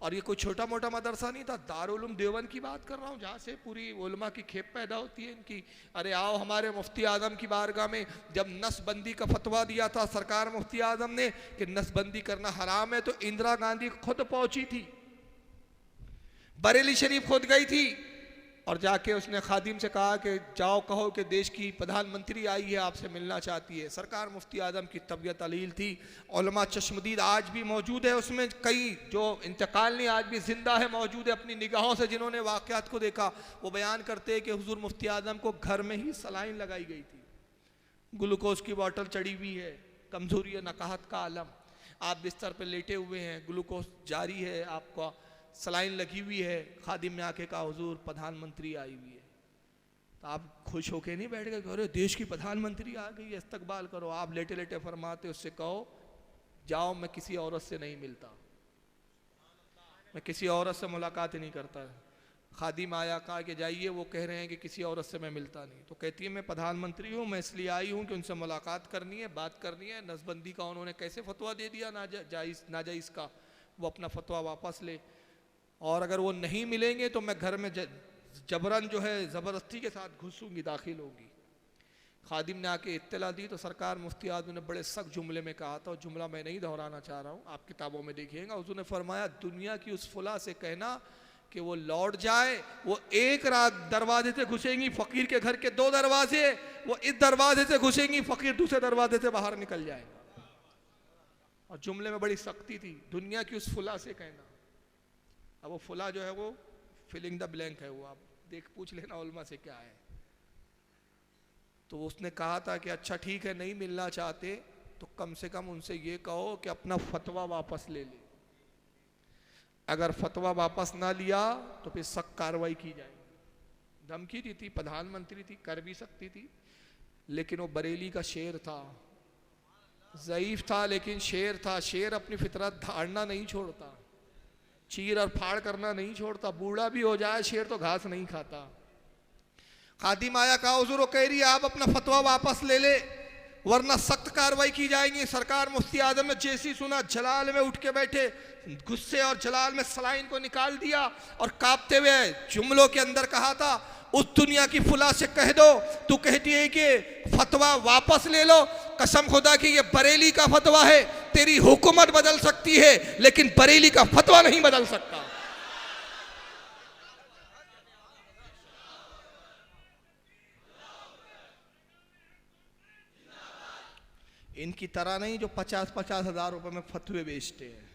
और ये कोई छोटा मोटा मदरसा नहीं था, दारुल उलूम देवबंद की बात कर रहा हूँ, जहाँ से पूरी उलमा की खेप पैदा होती है इनकी। अरे आओ हमारे मुफ्ती आजम की बारगाह में, जब नसबंदी का फतवा दिया था सरकार मुफ्ती आजम ने कि नसबंदी करना हराम है, तो इंदिरा गांधी खुद पहुंची थी, बरेली शरीफ खुद गई थी, और जाके उसने खादिम से कहा कि जाओ कहो कि देश की प्रधानमंत्री आई है, आपसे मिलना चाहती है। सरकार मुफ्ती आजम की तबीयत अलील थी, उलमा चश्मदीद आज भी मौजूद है उसमें, कई जो इंतकाल नहीं आज भी जिंदा है, मौजूद है अपनी निगाहों से, जिन्होंने वाक़यात को देखा। वो बयान करते हैं कि हुजूर मुफ्ती आजम को घर में ही सलाइन लगाई गई थी, ग्लूकोज की बोतल चढ़ी हुई है, कमज़ोरी नकाहत का आलम, आप बिस्तर पर लेटे हुए हैं, ग्लूकोज जारी है, आपका सलाइन लगी हुई है, खादिम ने आके कहा हुजूर प्रधानमंत्री आई हुई है। तो आप खुश होके नहीं बैठ गए, अरे देश की प्रधानमंत्री आ गई है, इस्तकबाल करो। आप लेटे लेटे फरमाते उससे कहो जाओ, मैं किसी औरत से नहीं मिलता, मैं किसी औरत से मुलाकात ही नहीं करता। खादिम आया, कहा कि जाइए, वो कह रहे हैं कि किसी औरत से मैं मिलता नहीं। तो कहती है मैं प्रधानमंत्री हूँ, मैं इसलिए आई हूँ कि उनसे मुलाकात करनी है, बात करनी है। नसबंदी का उन्होंने कैसे फतवा दे दिया नाजायज़ का, वो अपना फतवा वापस ले, और अगर वो नहीं मिलेंगे तो मैं घर में जबरन जो है ज़बरदस्ती के साथ घुसूंगी, दाखिल होगी। खादिम ने आके इत्तला दी तो सरकार मुफ्ती आजम ने बड़े सख्त जुमले में कहा था, और जुमला मैं नहीं दोहराना चाह रहा हूँ, आप किताबों में देखिएगा। उसने फरमाया दुनिया की उस फुला से कहना कि वो लौट जाए, वो एक रात दरवाजे से घुसेंगी, फ़कीर के घर के 2 दरवाजे, वो इस दरवाजे से घुसेंगी, फ़कीर दूसरे दरवाजे से बाहर निकल जाएगा। और जुमले में बड़ी सख्ती थी, दुनिया की उस फुला से कहना। अब वो फुला जो है वो फिलिंग द ब्लैंक है, वो आप पूछ लेना उलमा से क्या है। तो उसने कहा था कि अच्छा ठीक है, नहीं मिलना चाहते तो कम से कम उनसे ये कहो कि अपना फतवा वापस ले ले, अगर फतवा वापस ना लिया तो फिर सख्त कार्रवाई की जाएगी। धमकी दी थी, प्रधानमंत्री थी, कर भी सकती थी, लेकिन वो बरेली का शेर था, ज़ईफ था लेकिन शेर था। शेर अपनी फितरत धारना नहीं छोड़ता, चीर और फाड़ करना नहीं छोड़ता। बूढ़ा भी हो जाए शेर तो घास नहीं खाता। खादिम आया कहा हुजूर, वो कह रही है आप अपना फतवा वापस ले ले वरना सख्त कार्रवाई की जाएगी। सरकार मुफ्ती आजम ने जैसी सुना जलाल में उठ के बैठे, गुस्से और जलाल में सलाइन को निकाल दिया और कांपते हुए जुमलों के अंदर कहा था, उस दुनिया की फुला से कह दो तू कहती है कि फतवा वापस ले लो, कसम खुदा की ये बरेली का फतवा है, तेरी हुकूमत बदल सकती है लेकिन बरेली का फतवा नहीं बदल सकता। इनकी तरह नहीं जो 50-50 हजार रुपए में फतवे बेचते हैं।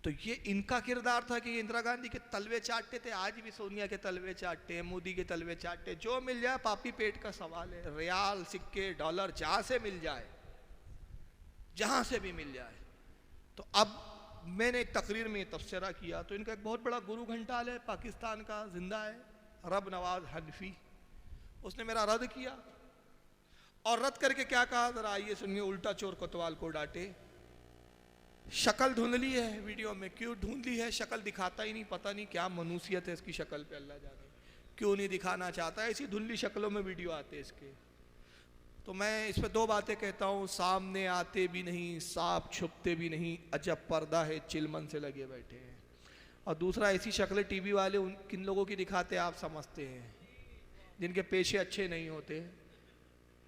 तो ये इनका किरदार था कि ये इंदिरा गांधी के तलवे चाटते थे, आज भी सोनिया के तलवे चाटते हैं, मोदी के तलवे चाटते, जो मिल जाए पापी पेट का सवाल है। रियाल, सिक्के, डॉलर जहां से मिल जाए, जहां से भी मिल जाए। तो अब मैंने एक तकरीर में तबसरा किया तो इनका एक बहुत बड़ा गुरु घंटाल है पाकिस्तान का, जिंदा है, रब नवाज हनफी। उसने मेरा रद्द किया और रद्द करके क्या कहा जरा आइए सुनिए। उल्टा चोर कोतवाल को डांटे, शक्ल धुंधली है वीडियो में। क्यों धुंधली है? शक्ल दिखाता ही नहीं, पता नहीं क्या मनुसियत है इसकी शक्ल पे, अल्लाह जाने क्यों नहीं दिखाना चाहता। ऐसी धुंधली शक्लों में वीडियो आते इसके। तो मैं इस पर दो बातें कहता हूँ, सामने आते भी नहीं, सांप छुपते भी नहीं, अजब पर्दा है चिलमन से लगे बैठे हैं। और दूसरा, ऐसी शक्लें टीवी वाले किन लोगों की दिखाते आप समझते हैं, जिनके पेशे अच्छे नहीं होते,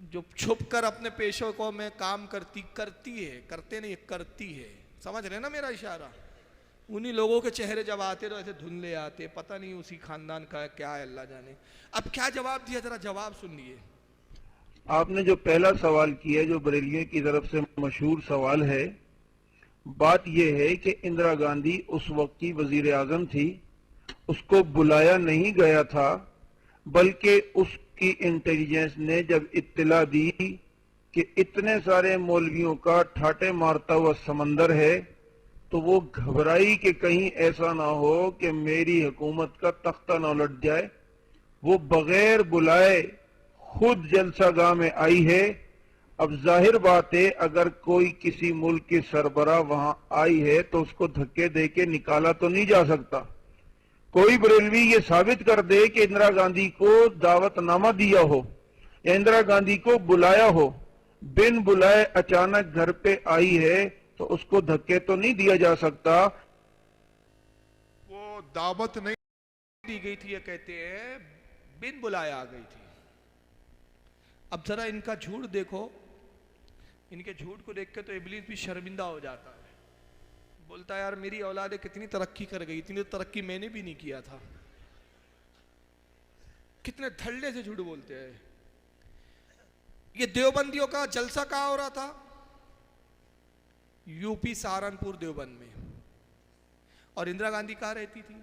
जो छुप कर अपने पेशों को में काम करती है, करते नहीं करती है। समझ रहे ना मेरा इशारा? उन्हीं लोगों के चेहरे जब आते तो ऐसे धुंधले आते, पता नहीं उसी खानदान का क्या है, अल्लाह जाने। अब क्या जवाब दिया, जरा जवाब सुनिए। आपने जो पहला सवाल किया, जो बरेलियों की तरफ से मशहूर सवाल है, बात यह है कि इंदिरा गांधी उस वक्त की वजीर आजम थी, उसको बुलाया नहीं गया था, बल्कि उसकी इंटेलिजेंस ने जब इत्तला दी कि इतने सारे मौलवियों का ठाटे मारता हुआ समंदर है, तो वो घबराई कि कहीं ऐसा ना हो कि मेरी हुकूमत का तख्ता न उलट जाए। वो बगैर बुलाए खुद जलसागाह में आई है। अब जाहिर बात है, अगर कोई किसी मुल्क के सरबराह वहां आई है तो उसको धक्के दे के निकाला तो नहीं जा सकता। कोई बरेलवी ये साबित कर दे कि इंदिरा गांधी को दावतनामा दिया हो या इंदिरा गांधी को बुलाया हो, बिन बुलाए अचानक घर पे आई है तो उसको धक्के तो नहीं दिया जा सकता। वो दावत नहीं दी गई थी, ये कहते हैं बिन बुलाए आ गई थी। अब जरा इनका झूठ देखो, इनके झूठ को देख के तो इब्लीस भी शर्मिंदा हो जाता है। बोलता है यार मेरी औलादे कितनी तरक्की कर गई, इतनी तरक्की मैंने भी नहीं किया था। कितने धड़ल्ले से झूठ बोलते हैं। ये देवबंदियों का जलसा कहाँ हो रहा था? यूपी सहारनपुर देवबंद में। और इंदिरा गांधी कहाँ रहती थी?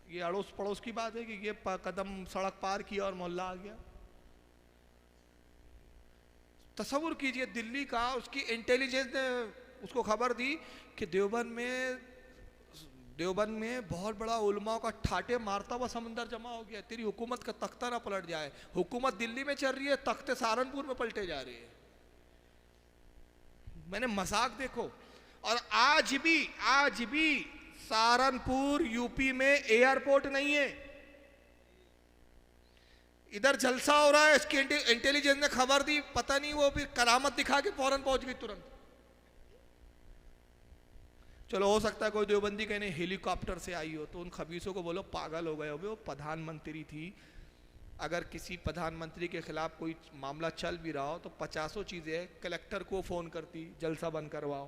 ये अड़ोस पड़ोस की बात है कि ये कदम सड़क पार किया और मोहल्ला आ गया। तसव्वुर कीजिए, दिल्ली का उसकी इंटेलिजेंस ने उसको खबर दी कि देवबंद में बहुत बड़ा उलमा का ठाटे मारता हुआ समंदर जमा हो गया, तेरी हुकूमत का तख्ता ना पलट जाए। हुकूमत दिल्ली में चल रही है, तख्ते सहारनपुर में पलटे जा रहे हैं। मैंने मजाक देखो। और आज भी सहारनपुर यूपी में एयरपोर्ट नहीं है। इधर जलसा हो रहा है, इसकी इंटेलिजेंस ने खबर दी, पता नहीं वो फिर करामत दिखा के फौरन पहुंच गई तुरंत। चलो हो सकता है कोई देवबंदी कहने हेलीकॉप्टर से आई हो, तो उन खबीसों को बोलो पागल हो गए हो, वो प्रधानमंत्री थी। अगर किसी प्रधानमंत्री के खिलाफ कोई मामला चल भी रहा हो तो 50 चीजें, कलेक्टर को फोन करती जलसा बंद करवाओ,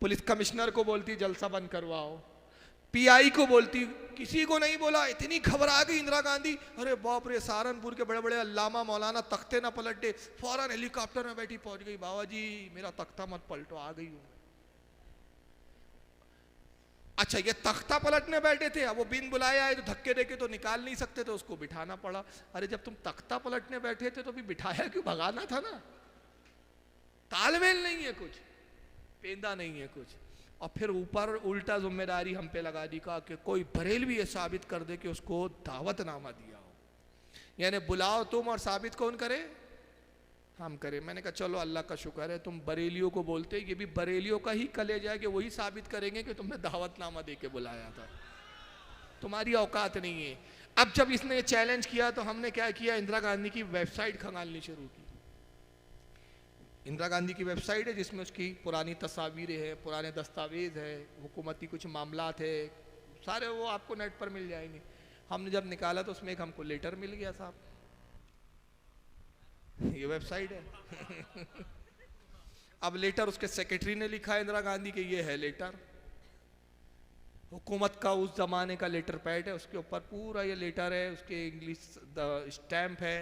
पुलिस कमिश्नर को बोलती जलसा बंद करवाओ, पीआई को बोलती, किसी को नहीं बोला। इतनी घबरा गई इंदिरा गांधी, अरे बाप रे सहारनपुर के बड़े बड़े अल्लामा मौलाना तख्ते ना पलटे, फौरन हेलीकॉप्टर में बैठी पहुंच गई, बाबा जी मेरा तख्ता मत पलटो, आ गई हूं। अच्छा ये तख्ता पलटने बैठे थे, अब वो बिन बुलाए आए तो धक्के देके तो निकाल नहीं सकते, तो उसको बिठाना पड़ा। अरे जब तुम तख्ता पलटने बैठे थे तो भी बिठाया क्यों, भगाना था ना। तालमेल नहीं है कुछ, पेंदा नहीं है कुछ। और फिर ऊपर उल्टा जिम्मेदारी हम पे लगा दी का कि कोई बरेलवी ये साबित कर दे कि उसको दावतनामा दिया हो, यानी बुलाओ तुम और साबित कौन करे, हम करें। मैंने कहा चलो अल्लाह का शुक्र है तुम बरेलियों को बोलते, ये भी बरेलियों का ही कलेजा है कि वही साबित करेंगे कि तुमने दावतनामा दे के बुलाया था, तुम्हारी औकात नहीं है। अब जब इसने चैलेंज किया तो हमने क्या किया, इंदिरा गांधी की वेबसाइट खंगालनी शुरू की। इंदिरा गांधी की वेबसाइट है जिसमें उसकी पुरानी तस्वीरें हैं, पुराने दस्तावेज है, हुकूमती कुछ मामलात है, सारे वो आपको नेट पर मिल जाएंगे। हमने जब निकाला तो उसमें एक हमको लेटर मिल गया साहब, ये वेबसाइट है। अब लेटर उसके सेक्रेटरी ने लिखा है इंदिरा गांधी के, ये है लेटर, हुकूमत का उस जमाने का लेटर पैड है, उसके ऊपर पूरा ये लेटर है, उसके इंग्लिश स्टैम्प है,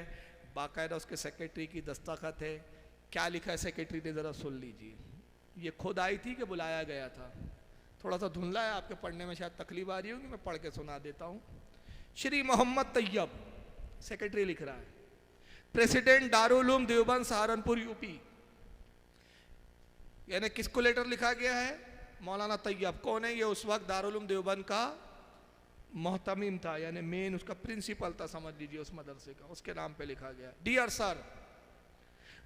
बाकायदा उसके सेक्रेटरी की दस्तखत है। क्या लिखा है सेक्रेटरी ने जरा सुन लीजिए। ये खुद आई थी कि बुलाया गया था, थोड़ा सा धुंधला है, आपके पढ़ने में शायद तकलीफ आ रही होगी, मैं पढ़ के सुना देता हूँ। श्री मोहम्मद तैयब, सेक्रेटरी लिख रहा है, प्रेसिडेंट दारुल उलूम देवबंद सहारनपुर यूपी। यानी किसको लेटर लिखा गया है, मौलाना तैयब। कौन है ये, उस वक्त दारुल उलूम देवबंद का मोहतमिम था, यानी मेन उसका प्रिंसिपल था, समझ लीजिए उस मदरसे का, उसके नाम पे लिखा गया। Dear sir,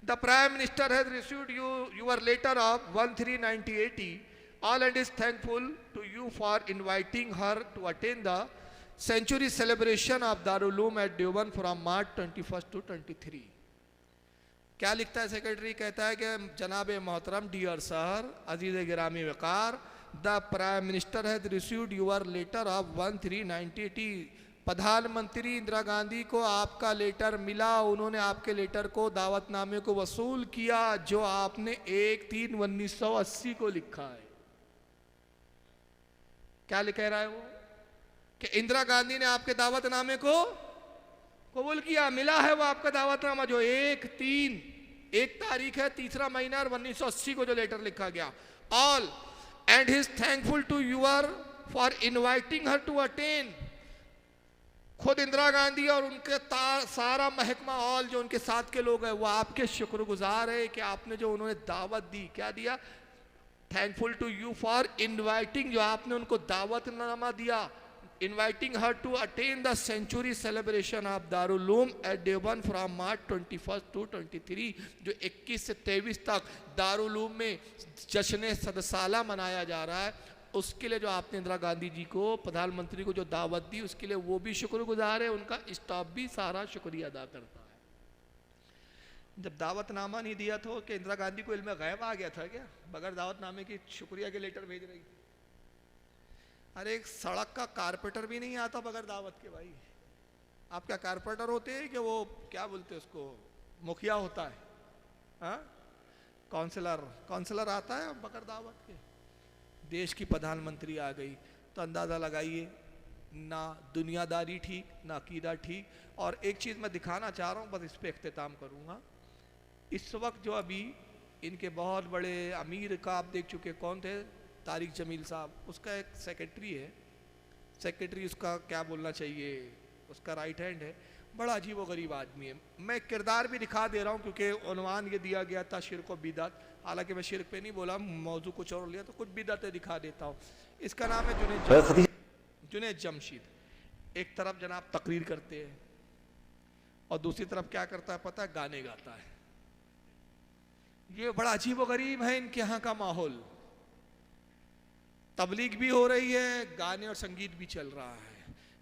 the prime minister has received your letter of 139080 all and is thankful to you for inviting her to attend the century celebration of Darul Uloom at Deoband from March 21st to 23। क्या लिखता है secretary, कहता है कि जनाब मोहतरम, dear sir, अजीज गिरामी Waqar, the prime minister has received your letter of 139080। प्रधानमंत्री इंदिरा गांधी को आपका लेटर मिला, उन्होंने आपके लेटर को, दावतनामे को वसूल किया जो आपने 1/3/1980 को लिखा है। क्या लिख रहा है वो, कि इंदिरा गांधी ने आपके दावतनामे को कबूल किया, मिला है वो आपका दावतनामा जो 1 तारीख है, 3रा महीना और 1980 को जो लेटर लिखा गया। All and he is thankful to your for inviting her to attend. खुद इंदिरा गांधी और उनके सारा महकमा, ऑल जो उनके साथ के लोग हैं, वो आपके शुक्रगुजार है कि आपने जो उन्होंने दावत दी, क्या दिया, thankful to you for inviting, जो आपने उनको दावतनामा दिया, inviting her to attend the century celebration of Darul Uloom at Deoband from March 21 to 23, जो 21 से 23 तक दारुल उलूम में जश्न सदसाला मनाया जा रहा है। उसके लिए जो आपने इंदिरा गांधी जी को, प्रधानमंत्री को जो दावत दी, उसके लिए वो भी शुक्रगुजार है, उनका स्टाफ भी सारा शुक्रिया अदा करता है। जब दावतनामा नहीं दिया तो कि इंदिरा गांधी को इल्म गैब आ गया था क्या, बगैर दावतनामे की शुक्रिया के लेटर भेज रही। अरे एक सड़क का कारपेंटर भी नहीं आता बगैर दावत के भाई। आप क्या कारपेंटर होते हैं कि वो क्या बोलते हैं उसको, मुखिया होता है, हाँ, काउंसलर आता है बगैर दावत के। देश की प्रधानमंत्री आ गई तो अंदाज़ा लगाइए, ना दुनियादारी ठीक, ना अकीदा ठीक। और एक चीज़ मैं दिखाना चाह रहा हूँ, बस इस पर इख्तिताम करूँगा। इस वक्त जो अभी इनके बहुत बड़े अमीर का आप देख चुके, कौन थे, तारिक जमील साहब, उसका एक सेक्रेटरी है, सेक्रेटरी उसका क्या बोलना चाहिए, उसका राइट हैंड है, बड़ा अजीब व गरीब आदमी है। मैं किरदार भी दिखा दे रहा हूँ क्योंकि उन्वान ये दिया गया था शिर्क व बिदअत, हालांकि मैं शिर्क पे नहीं बोला, मौजू कुछ और लिया, तो कुछ बिदअतें दिखा देता हूँ। इसका नाम है जुनैद जमशीद। एक तरफ जनाब तकरीर करते हैं और दूसरी तरफ क्या करता है पता है, गाने गाता है। ये बड़ा अजीब व गरीब है इनके यहाँ का माहौल। तबलीग भी हो रही है, गाने और संगीत भी चल रहा है।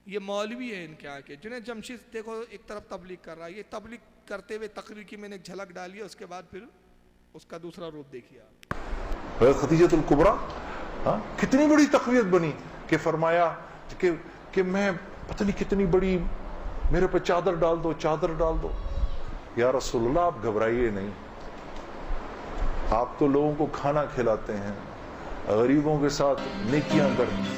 ये मौलवी है इनके यहाँ के। जुनैद जमशीद देखो एक तरफ तबलीग कर रहा है, ये तबलीग करते हुए तकरीर की मैंने एक झलक डाली है, उसके बाद फिर उसका दूसरा रूप देखिए आप। खदीजतुल कुबरा कितनी बड़ी तकवीत बनी कि फरमाया कि मैं पता नहीं कितनी बड़ी, मेरे पे चादर डाल दो, चादर डाल दो। या रसूलुल्लाह आप घबराइए नहीं, आप तो लोगों को खाना खिलाते हैं, गरीबों के साथ नेकियां करते हैं।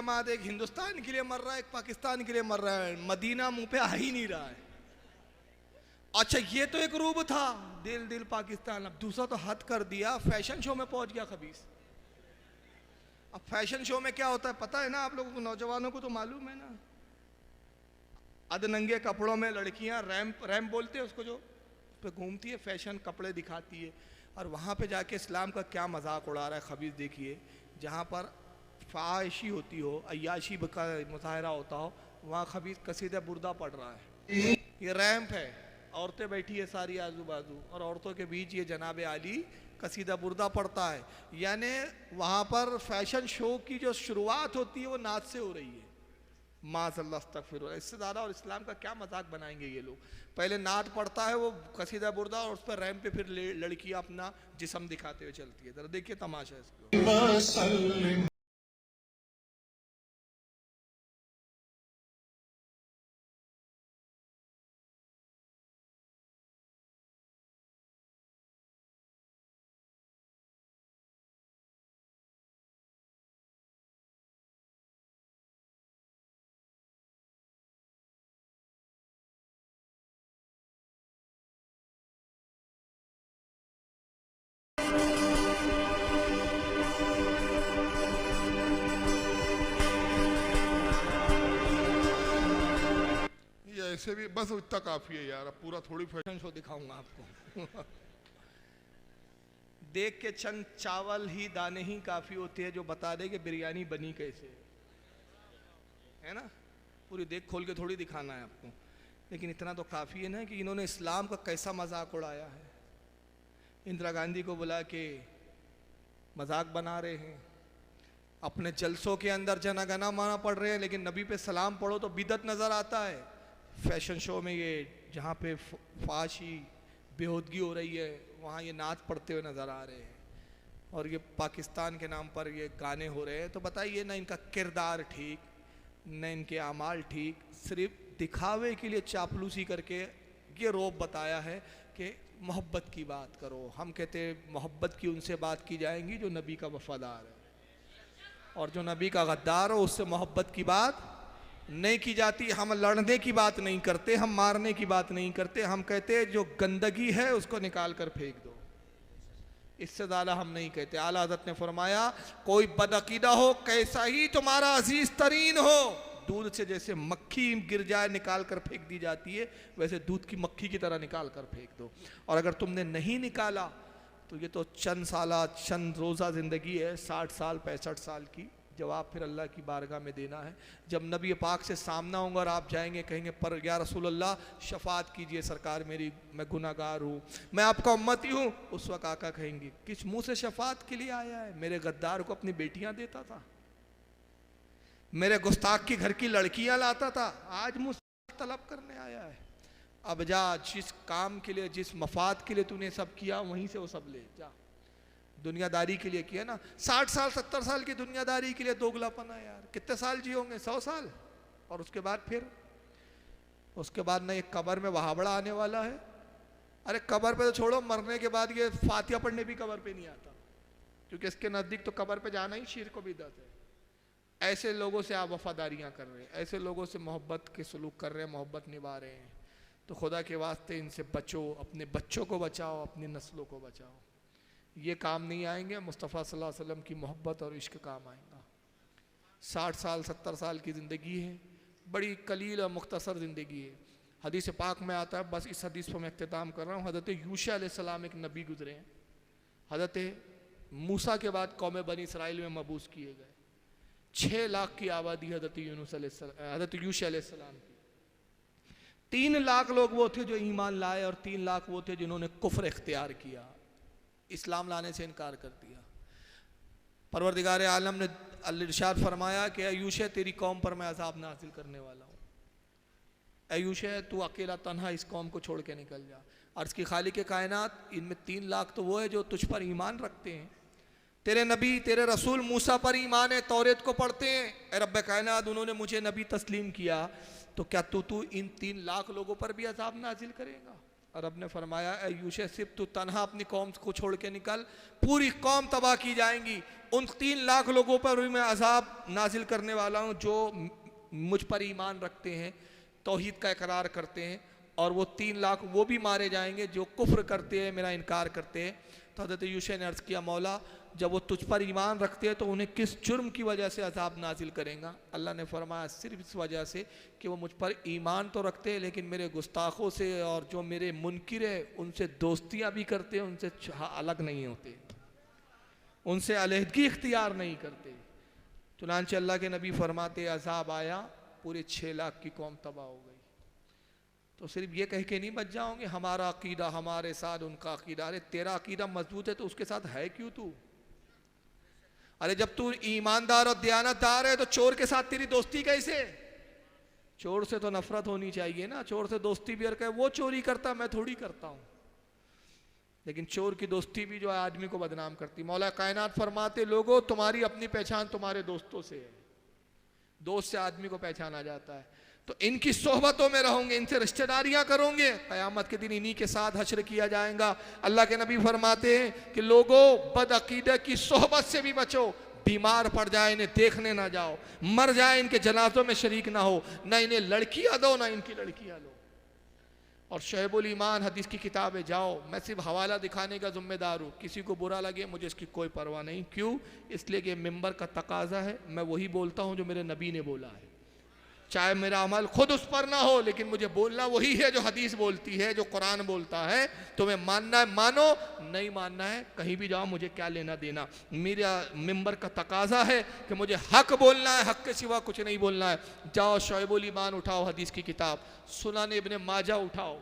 जमात एक हिंदुस्तान के लिए मर रहा है, एक पाकिस्तान के लिए मर रहा है, मदीना मुंह पे आ ही नहीं रहा है। अच्छा ये तो एक रूब था, दिल दिल पाकिस्तान, अब दूसरा तो हद कर दिया, फैशन शो में पहुंच गया खबीस। अब फैशन शो में क्या होता है पता है ना आप लोगों को, नौजवानों को तो मालूम है ना, अधनंगे कपड़ों में लड़कियां रैम्प बोलते हैं उसको, जो पे घूमती है, फैशन कपड़े दिखाती है, और वहाँ पे जाके इस्लाम का क्या मजाक उड़ा रहा है खबीस। देखिए जहाँ पर फाहिशी होती हो, अय्याशी का मुजाहरा होता हो, वहाँ खबीस कसीदा बुर्दा पढ़ रहा है। ये रैंप है, औरतें बैठी है सारी आजू बाजू, और औरतों के बीच ये जनाब आली कसीदा बुर्दा पढ़ता है। यानी वहाँ पर फैशन शो की जो शुरुआत होती है वो नाच से हो रही है। माज़अल्लाह अस्तग़फिरुल्लाह, इससे ज़्यादा और इस्लाम का क्या मजाक बनाएंगे ये लोग। पहले नात पढ़ता है वो कसीदा बुर्दा, और उस पर रैंप पे फिर लड़कियाँ अपना जिस्म दिखाते हुए चलती है। जरा देखिए तमाशा इसको। ऐसे भी बस इतना काफी है यार, अब पूरा थोड़ी फैशन शो दिखाऊंगा आपको। देख के चंद चावल ही दाने ही काफी होते हैं जो बता दे कि बिरयानी बनी कैसे, है ना। पूरी देख खोल के थोड़ी दिखाना है आपको, लेकिन इतना तो काफी है ना कि इन्होंने इस्लाम का कैसा मजाक उड़ाया है। इंदिरा गांधी को बुला के मजाक बना रहे हैं, अपने जलसों के अंदर जना माना पढ़ रहे हैं, लेकिन नबी पे सलाम पढ़ो तो बिदत नजर आता है। फैशन शो में ये जहाँ पे फाशी बेहूदगी हो रही है, वहाँ ये नाच पढ़ते हुए नज़र आ रहे हैं, और ये पाकिस्तान के नाम पर ये गाने हो रहे हैं। तो बताइए ना इनका किरदार ठीक, न इनके अमाल ठीक, सिर्फ दिखावे के लिए चापलूसी करके ये रोब बताया है कि मोहब्बत की बात करो। हम कहते हैं मोहब्बत की उनसे बात की जाएंगी जो नबी का वफादार है, और जो नबी का गद्दार हो उससे मोहब्बत की बात नहीं की जाती। हम लड़ने की बात नहीं करते, हम मारने की बात नहीं करते, हम कहते हैं जो गंदगी है उसको निकाल कर फेंक दो, इससे ज़्यादा हम नहीं कहते। आला हज़रत ने फरमाया कोई बदअकीदा हो कैसा ही तुम्हारा अजीज तरीन हो, दूध से जैसे मक्खी गिर जाए निकाल कर फेंक दी जाती है, वैसे दूध की मक्खी की तरह निकाल कर फेंक दो। और अगर तुमने नहीं निकाला तो ये तो चंद साल चंद रोज़ा ज़िंदगी है, 60 साल 65 साल की, जवाब फिर अल्लाह की बारगाह में देना है। जब नबी पाक से सामना होगा और आप जाएंगे कहेंगे पर या रसूल अल्लाह शफात कीजिए सरकार मेरी, मैं गुनाहगार हूँ, मैं आपका उम्मती हूँ। उस वक्त आका कहेंगे किस मुंह से शफात के लिए आया है, मेरे गद्दार को अपनी बेटियां देता था, मेरे गुस्ताख की घर की लड़कियां लाता था, आज मुझसे तलब करने आया है। अब जा, जिस काम के लिए जिस मफाद के लिए तूने सब किया वहीं से वो सब ले जा। दुनियादारी के लिए किया ना, 60 साल 70 साल की दुनियादारी के लिए दोगलापन है यार। कितने साल जी होंगे, 100 साल, और उसके बाद फिर उसके बाद ना एक कब्र में वहाबड़ा आने वाला है। अरे कब्र पे तो छोड़ो, मरने के बाद ये फातिहा पढ़ने भी कब्र पे नहीं आता, क्योंकि इसके नज़दीक तो कब्र पे जाना ही शिर्क को बिदअत है। ऐसे लोगों से आप वफादारियाँ कर रहे हैं, ऐसे लोगों से मोहब्बत के सलूक कर रहे हैं, मोहब्बत निभा रहे हैं, तो खुदा के वास्ते इनसे बचो, अपने बच्चों को बचाओ, अपनी नस्लों को बचाओ। ये काम नहीं आएंगे, मुस्तफ़ा सल्लल्लाहु अलैहि वसल्लम की मोहब्बत और इश्क काम आएगा। 60 साल 70 साल की ज़िंदगी है, बड़ी कलील और मुख्तसर ज़िंदगी है। हदीस पाक में आता है, बस इस हदीस पर मैं इख्तिताम कर रहा हूँ। हज़रत यूशा अलैहिस्सलाम एक नबी गुजरे हैं, हज़रत मूसा के बाद कौम बनी इसराइल में मबूस किए गए। 6 लाख की आबादी हज़रत यूशा अलैहिस्सलाम की। 3 लाख लोग वो थे जो ईमान लाए, और 3 लाख वो थे जिन्होंने कुफ्र इख्तियार किया, इस्लाम लाने से इनकार कर दिया। परवरदिगार आलम ने इरशाद फरमाया कि यूशा तेरी कौम पर मैं अज़ाब नाज़िल करने वाला हूँ, यूशा तू अकेला तन्हा इस कौम को छोड़ के निकल जा। अर्ज़ की खालिक के कायनात, इनमें 3 लाख तो वो है जो तुझ पर ईमान रखते हैं, तेरे नबी तेरे रसूल मूसा पर ईमान है, तौरेत को पढ़ते हैं। ए रब्बे कायनात, उन्होंने मुझे नबी तस्लीम किया, तो क्या तू इन 3 लाख लोगों पर भी अज़ाब नाजिल करेगा? और रब ने फरमाया ए यूशे सिर्फ तू तन्हा अपनी कौम को छोड़ के निकल, पूरी कौम तबाह की जाएंगी। उन 3 लाख लोगों पर भी मैं अजाब नाजिल करने वाला हूँ जो मुझ पर ईमान रखते हैं, तौहीद का इकरार करते हैं, और वो 3 लाख वो भी मारे जाएंगे जो कुफ्र करते हैं, मेरा इनकार करते हैं। तो हज़रत यूशे ने अर्ज़ किया मौला जब वो तुझ पर ईमान रखते हैं तो उन्हें किस जुर्म की वजह से अजाब नाजिल करेगा? अल्लाह ने फरमाया सिर्फ इस वजह से कि वो मुझ पर ईमान तो रखते हैं लेकिन मेरे गुस्ताखों से और जो मेरे मुनकिर है उनसे दोस्तियाँ भी करते हैं, उनसे अलग नहीं होते, उनसे अलहदगी इख्तियार नहीं करते। चुनांचे अल्लाह के नबी फरमाते अजाब आया, पूरे 6 लाख की कौम तबाह हो गई। तो सिर्फ ये कह के नहीं बच जाओगे हमारा अकीदा हमारे साथ उनका अकीदा। अरे तेरा अकीदा मजबूत है तो उसके साथ है क्यों तू? अरे जब तू ईमानदार और दयानतदार है तो चोर के साथ तेरी दोस्ती कैसे? चोर से तो नफरत होनी चाहिए ना, चोर से दोस्ती भी और वो चोरी करता मैं थोड़ी करता हूं। लेकिन चोर की दोस्ती भी जो है आदमी को बदनाम करती। मौला कायनात फरमाते लोगों तुम्हारी अपनी पहचान तुम्हारे दोस्तों से है, दोस्त से आदमी को पहचाना जाता है। तो इनकी सोहबतों में रहोगे, इनसे रिश्तेदारियां करोगे, कयामत के दिन इन्हीं के साथ हश्र किया जाएगा। अल्लाह के नबी फरमाते हैं कि लोगों बदअकीदे की सोहबत से भी बचो, बीमार पड़ जाए इन्हें देखने ना जाओ, मर जाए इनके जनाजों में शरीक ना हो, ना इन्हें लड़कियां दो ना इनकी लड़कियां लो। और शोएबुल ईमान हदीस की किताब है, जाओ, मैं सिर्फ हवाला दिखाने का जिम्मेदार हूँ, किसी को बुरा लगे मुझे इसकी कोई परवाह नहीं। क्यों? इसलिए कि मिंबर का तकाजा है, मैं वही बोलता हूँ जो मेरे नबी ने बोला है, चाहे मेरा अमल खुद उस पर ना हो लेकिन मुझे बोलना वही है जो हदीस बोलती है, जो कुरान बोलता है। तुम्हें मानना है मानो, नहीं मानना है कहीं भी जाओ, मुझे क्या लेना देना। मेरा मिंबर का तकाजा है कि मुझे हक बोलना है, हक के सिवा कुछ नहीं बोलना है। जाओ शोएबुल ईमान उठाओ हदीस की किताब, सुनान इब्ने माजा उठाओ,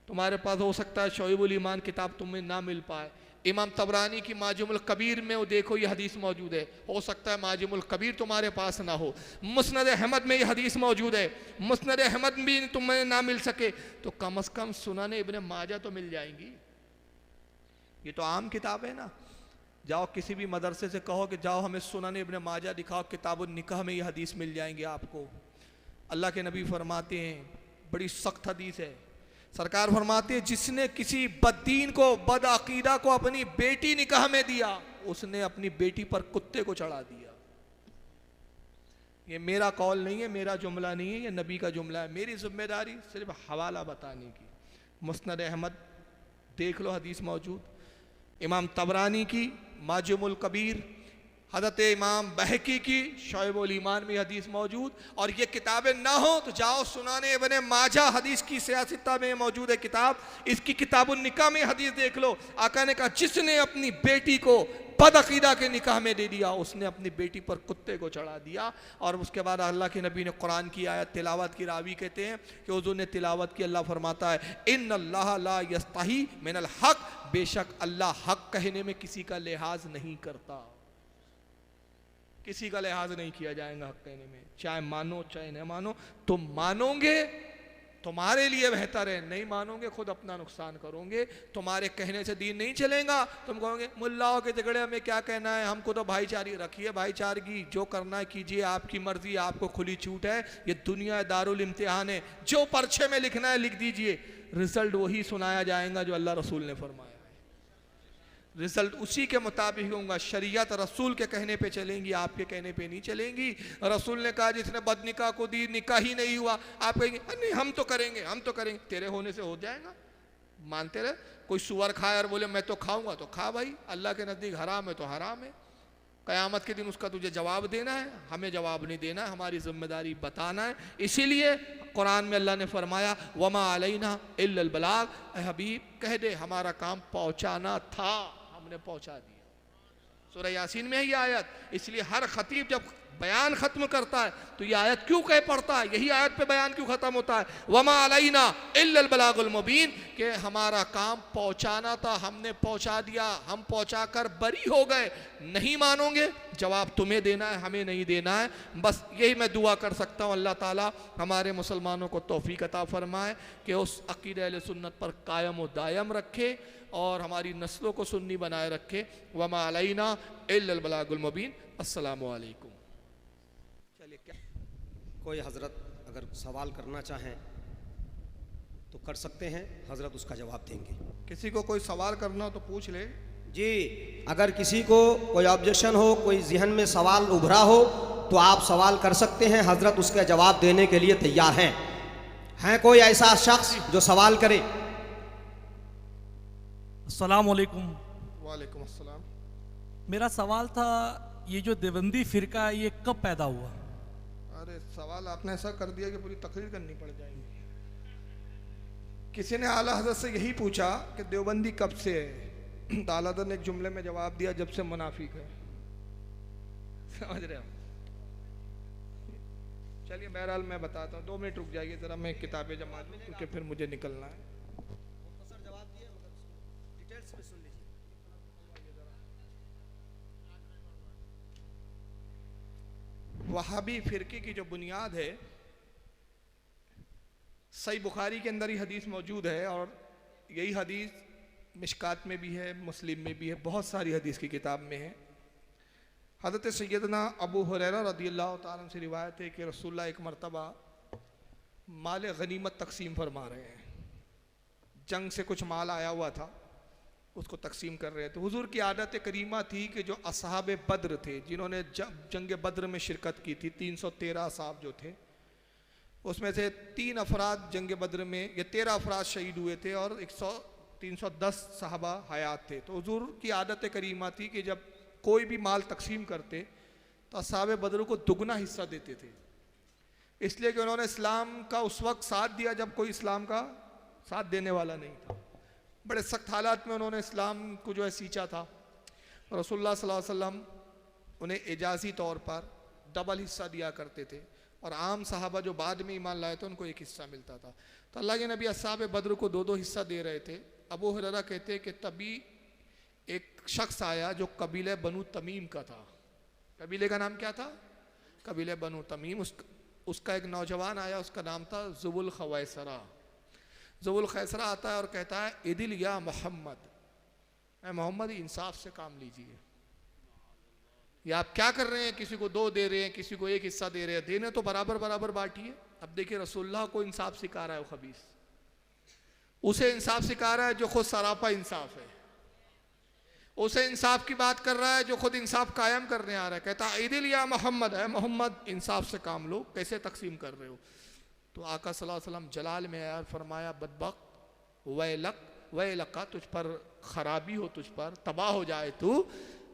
तुम्हारे पास हो सकता है शोएबुल ईमान किताब तुम्हें ना मिल पाए, इमाम तबरानी की माजिमुल कबीर में वो देखो ये हदीस मौजूद है, हो सकता है माजिमुल कबीर तुम्हारे पास ना हो, मुस्नद अहमद में ये हदीस मौजूद है, मुस्नद अहमद भी तुम्हें ना मिल सके तो कम अज़ कम सुनाने इब्ने माजा तो मिल जाएंगी। ये तो आम किताब है ना। जाओ किसी भी मदरसे से कहो कि जाओ हमें सुनाने इब्ने माजा दिखाओ, किताबुन निकाह में ये हदीस मिल जाएंगे आपको। अल्लाह के नबी फरमाते हैं, बड़ी सख्त हदीस है, सरकार फरमाते हैं जिसने किसी बददीन को बदअकीदा को अपनी बेटी निकाह में दिया उसने अपनी बेटी पर कुत्ते को चढ़ा दिया। ये मेरा कौल नहीं है, मेरा जुमला नहीं है, ये नबी का जुमला है। मेरी जिम्मेदारी सिर्फ हवाला बताने की। मुस्नद अहमद देख लो हदीस मौजूद, इमाम तबरानी की माजिमुल कबीर, हज़रत इमाम बहकी की शोएबुल ईमान में हदीस मौजूद। और ये किताबें ना हो तो जाओ सुनाने इब्ने माजा हदीस की सियासता में मौजूद है किताब, इसकी किताबुन निकाह में हदीस देख लो। आका ने कहा जिसने अपनी बेटी को बदअकीदा के निकाह में दे दिया उसने अपनी बेटी पर कुत्ते को चढ़ा दिया। और उसके बाद अल्लाह के नबी ने कुरान की आयत तिलावत की, रावी कहते हैं कि हुज़ूर ने तिलावत की, अल्लाह फरमाता है इन्नल्लाह ला यस्तही मिनल हक, बेशक अल्लाह हक कहने में किसी का लिहाज नहीं करता, किसी का लिहाज नहीं किया जाएगा हक कहने में, चाहे मानो चाहे नहीं मानो। तुम मानोगे तुम्हारे लिए बेहतर है, नहीं मानोगे खुद अपना नुकसान करोगे। तुम्हारे कहने से दीन नहीं चलेगा, तुम कहोगे मुल्लाओं के झगड़े हमें क्या कहना है, हमको तो भाईचारी रखिए, भाईचारगी जो करना है कीजिए, आपकी मर्जी, आपको खुली छूट है। ये दुनिया दारुल इम्तिहान है, जो पर्चे में लिखना है लिख दीजिए, रिजल्ट वही सुनाया जाएगा जो अल्लाह रसूल ने फरमाया। रिजल्ट उसी के मुताबिक होगा। शरीयत रसूल के कहने पे चलेंगी, आपके कहने पे नहीं चलेंगी। रसूल ने कहा जिसने बदनिकाह को दी निकाह ही नहीं हुआ, आप कहेंगे नहीं हम तो करेंगे, हम तो करेंगे, तेरे होने से हो जाएगा, मानते रहे। कोई सुअर खाए और बोले मैं तो खाऊंगा, तो खा भाई, अल्लाह के नज़दीक हराम है तो हराम है। क़यामत के दिन उसका तुझे जवाब देना है, हमें जवाब नहीं देना है, हमारी जिम्मेदारी बताना है। इसीलिए कुरान में अल्लाह ने फरमाया वमा अलैना इल्लल बलाग, हबीब कह दे हमारा काम पहुँचाना था, हमने पहुँचा दिया। सूरह यासीन में है ये आयत। इसलिए हर खतीब जब बयान खत्म करता है तो ये आयत क्यों कह पड़ता है, यही आयत पे बयान क्यों खत्म होता है, वमा अलैना इल्लल बलागुल मुबीन, कि हमारा काम पहुंचाना था, हमने पहुंचा दिया, हम पहुंचाकर बरी हो गए। नहीं मानोगे जवाब तुम्हें देना है, हमें नहीं देना है। बस यही मैं दुआ कर सकता हूँ, अल्लाह ताला हमारे मुसलमानों को तौफीक अता फरमाए कि उस अक़ीदा अहले सुन्नत पर कायम व दायम रखे और हमारी नस्लों को सुन्नी बनाए रखे। वमा अलैना इल्लल बलागुल मुबीन। अस्सलामु अलैकुम। कोई हज़रत अगर सवाल करना चाहें तो कर सकते हैं, हजरत उसका जवाब देंगे। किसी को कोई सवाल करना हो तो पूछ ले। जी, अगर किसी को कोई ऑब्जेक्शन हो, कोई जहन में सवाल उभरा हो तो आप सवाल कर सकते हैं, हजरत उसका जवाब देने के लिए तैयार हैं। है कोई ऐसा शख्स जो सवाल करे? अस्सलाम वालेकुम। वालेकुम अस्सलाम। मेरा सवाल था, ये जो देवबंदी फिरका है ये कब पैदा हुआ? अरे सवाल आपने ऐसा कर दिया कि पूरी तकरीर करनी पड़ जाएगी। किसी ने आला हज़रत से यही पूछा कि देवबंदी कब से है, तो आला हज़रत ने एक जुमले में जवाब दिया, जब से मुनाफिक है। समझ रहे हो? चलिए बहरहाल मैं बताता हूँ, 2 मिनट रुक जाइए ज़रा, मैं किताबें जमा लूँ क्योंकि फिर मुझे निकलना है। वहाबी फिरके की जो बुनियाद है, सही बुखारी के अंदर ही हदीस मौजूद है और यही हदीस मिशकात में भी है, मुस्लिम में भी है, बहुत सारी हदीस की किताब में है। हज़रत सैयदना अबू हुरैरा रज़ियल्लाहु ताला से रिवायत है कि रसूलुल्लाह एक मरतबा माल गनीमत तकसीम फरमा रहे हैं। जंग से कुछ माल आया हुआ था, उसको तकसीम कर रहे थे। हुजूर की आदत करीमा थी कि जो असहाब बद्र थे, जिन्होंने जंग बद्र में शिरकत की थी, 313 असहाब जो थे, उसमें से 3 अफराद जंग बद्र में, ये 13 अफराद शहीद हुए थे और 310 सहाबा हयात थे। तो हुजूर की आदत करीमा थी कि जब कोई भी माल तकसीम करते तो असहाब बद्र को दुगना हिस्सा देते थे, इसलिए कि उन्होंने इस्लाम का उस वक्त साथ दिया जब कोई इस्लाम का साथ देने वाला नहीं था। बड़े सख्त हालात में उन्होंने इस्लाम को जो है सींचा था। रसूलुल्लाह सल्लल्लाहु अलैहि वसल्लम उन्हें एजाजी तौर पर डबल हिस्सा दिया करते थे और आम सहाबा जो बाद में ईमान लाए थे उनको एक हिस्सा मिलता था। तो अल्लाह के नबी असहाब बद्र को 2-2 हिस्सा दे रहे थे। अबू हुरैरा कहते हैं कि तभी एक शख्स आया जो कबीले बनु तमीम का था। कबीले का नाम क्या था? कबीले बनु तमीम। उसका एक नौजवान आया, उसका नाम था ज़ुबुल खवैसरा। ज़ुबुल खवैसरा आता है और कहता है, इदिल या मोहम्मद, मोहम्मद इंसाफ से काम लीजिए। या आप क्या कर रहे हैं, किसी को 2 दे रहे हैं, किसी को 1 हिस्सा दे रहे हैं, देने तो बराबर बराबर बांटिए। अब देखिए रसूलुल्लाह को इंसाफ सिखा रहा है वो खबीस, उसे इंसाफ सिखा रहा है जो खुद सरापा इंसाफ है, उसे इंसाफ की बात कर रहा है जो खुद इंसाफ कायम करने आ रहा है। कहता है ईदिल या मोहम्मद, है मोहम्मद इंसाफ से काम लो, कैसे तकसीम कर रहे हो? तो आका सल्लल्लाहु अलैहि वसल्लम जलाल में आया, फरमाया बदबख्त वैलका, तुझ पर खराबी हो, तुझ पर तबाह हो जाए तू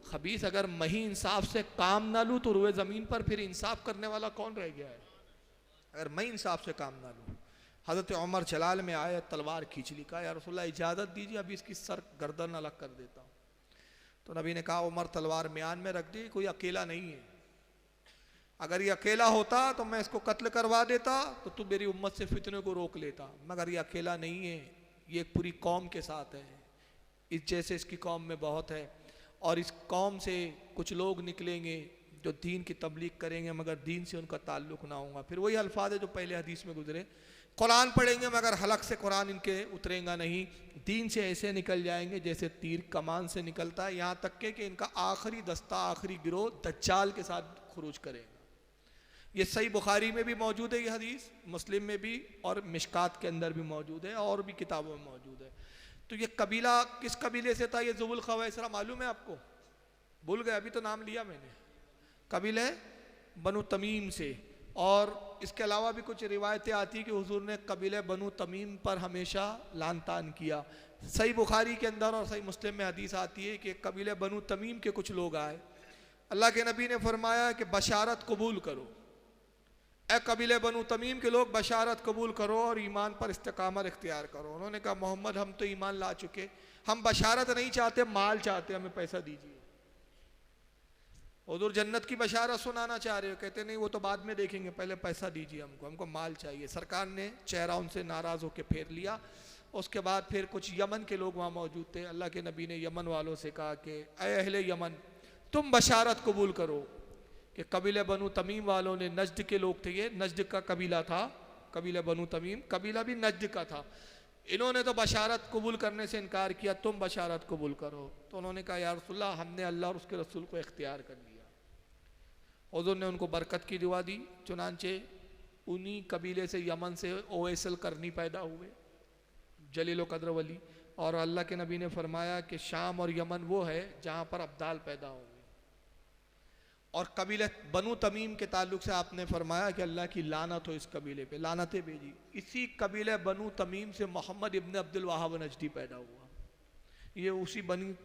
खबीस। अगर मैं ही इंसाफ से काम ना लूँ तो रुए ज़मीन पर फिर इंसाफ करने वाला कौन रह गया है? अगर मैं इंसाफ से काम ना लूँ। हज़रत उमर जलाल में आए, तलवार खींच ली, कहा या रसूलल्लाह इजाज़त दीजिए, अभी इसकी सर गर्दन अलग कर देता हूँ। तो नबी ने कहा उमर तलवार म्यान में रख दी, कोई अकेला नहीं है, अगर ये अकेला होता तो मैं इसको कत्ल करवा देता, तो तू मेरी उम्मत से फितने को रोक लेता, मगर ये अकेला नहीं है, ये एक पूरी कौम के साथ है, इस जैसे इसकी कौम में बहुत है, और इस कौम से कुछ लोग निकलेंगे जो दीन की तबलीग करेंगे मगर दीन से उनका ताल्लुक ना होगा। फिर वही अल्फाज है जो पहले हदीस में गुजरे, कुरान पढ़ेंगे मगर हलक से कुरान इनके उतरेगा नहीं, दीन से ऐसे निकल जाएंगे जैसे तीर कमान से निकलता है, यहाँ तक के कि इनका आखिरी दस्ता, आखिरी गिरोह दज्जाल के साथ खुरूज करेगा। ये सही बुखारी में भी मौजूद है ये हदीस, मुस्लिम में भी और मिशकात के अंदर भी मौजूद है और भी किताबों में मौजूद है। तो ये कबीला किस कबीले से था? ये ज़ुबुल खवैसरा मालूम है आपको? भूल गए, अभी तो नाम लिया मैंने। कबीले बनु तमीम से। और इसके अलावा भी कुछ रिवायतें आती कि हुजूर ने कबीले बनु तमीम पर हमेशा लान तान किया। सही बुखारी के अंदर और सही मुस्लिम में हदीस आती है कि कबीले बनु तमीम के कुछ लोग आए, अल्लाह के नबी ने फरमाया कि बशारत कबूल करो, ए कबीले बनु तमीम के लोग बशारत कबूल करो और ईमान पर इस्तिकामत इख्तियार करो। उन्होंने कहा मोहम्मद हम तो ईमान ला चुके, हम बशारत नहीं चाहते, माल चाहते, हमें पैसा दीजिए। हुजूर जन्नत की बशारत सुनाना चाह रहे हो? कहते नहीं वो तो बाद में देखेंगे, पहले पैसा दीजिए हमको, हमको माल चाहिए। सरकार ने चेहरा उनसे नाराज़ होकर फेर लिया। उसके बाद फिर कुछ यमन के लोग वहाँ मौजूद थे, अल्लाह के नबी ने यमन वालों से कहा कि ऐ अहले यमन, तुम बशारत कबूल करो कि कबीले बनु तमीम वालों ने, नजद के लोग थे, ये नजद का कबीला था, कबीले बनु तमीम कबीला भी नजद का था, इन्होंने तो बशारत कबूल करने से इनकार किया, तुम बशारत कबूल करो। तो उन्होंने कहा या रसूलल्लाह हमने अल्लाह और उसके रसूल को इख्तियार कर लिया। हुजूर ने उनको बरकत की दुआ दी, चुनांचे उन्हीं कबीले से, यमन से ओवैसल करनी पैदा हुए, जलील कद्र वली। और अल्लाह के नबी ने फरमाया कि शाम और यमन वो है जहाँ पर अब्दाल पैदा होंगे। और कबीले बनु तमीम के ताल्लुक से आपने फरमाया कि अल्लाह की लानत हो इस कबीले पे, लानतें भेजी। इसी कबीले बनु तमीम से मोहम्मद इब्न अब्दुल वहाब नजदी पैदा हुआ। ये उसी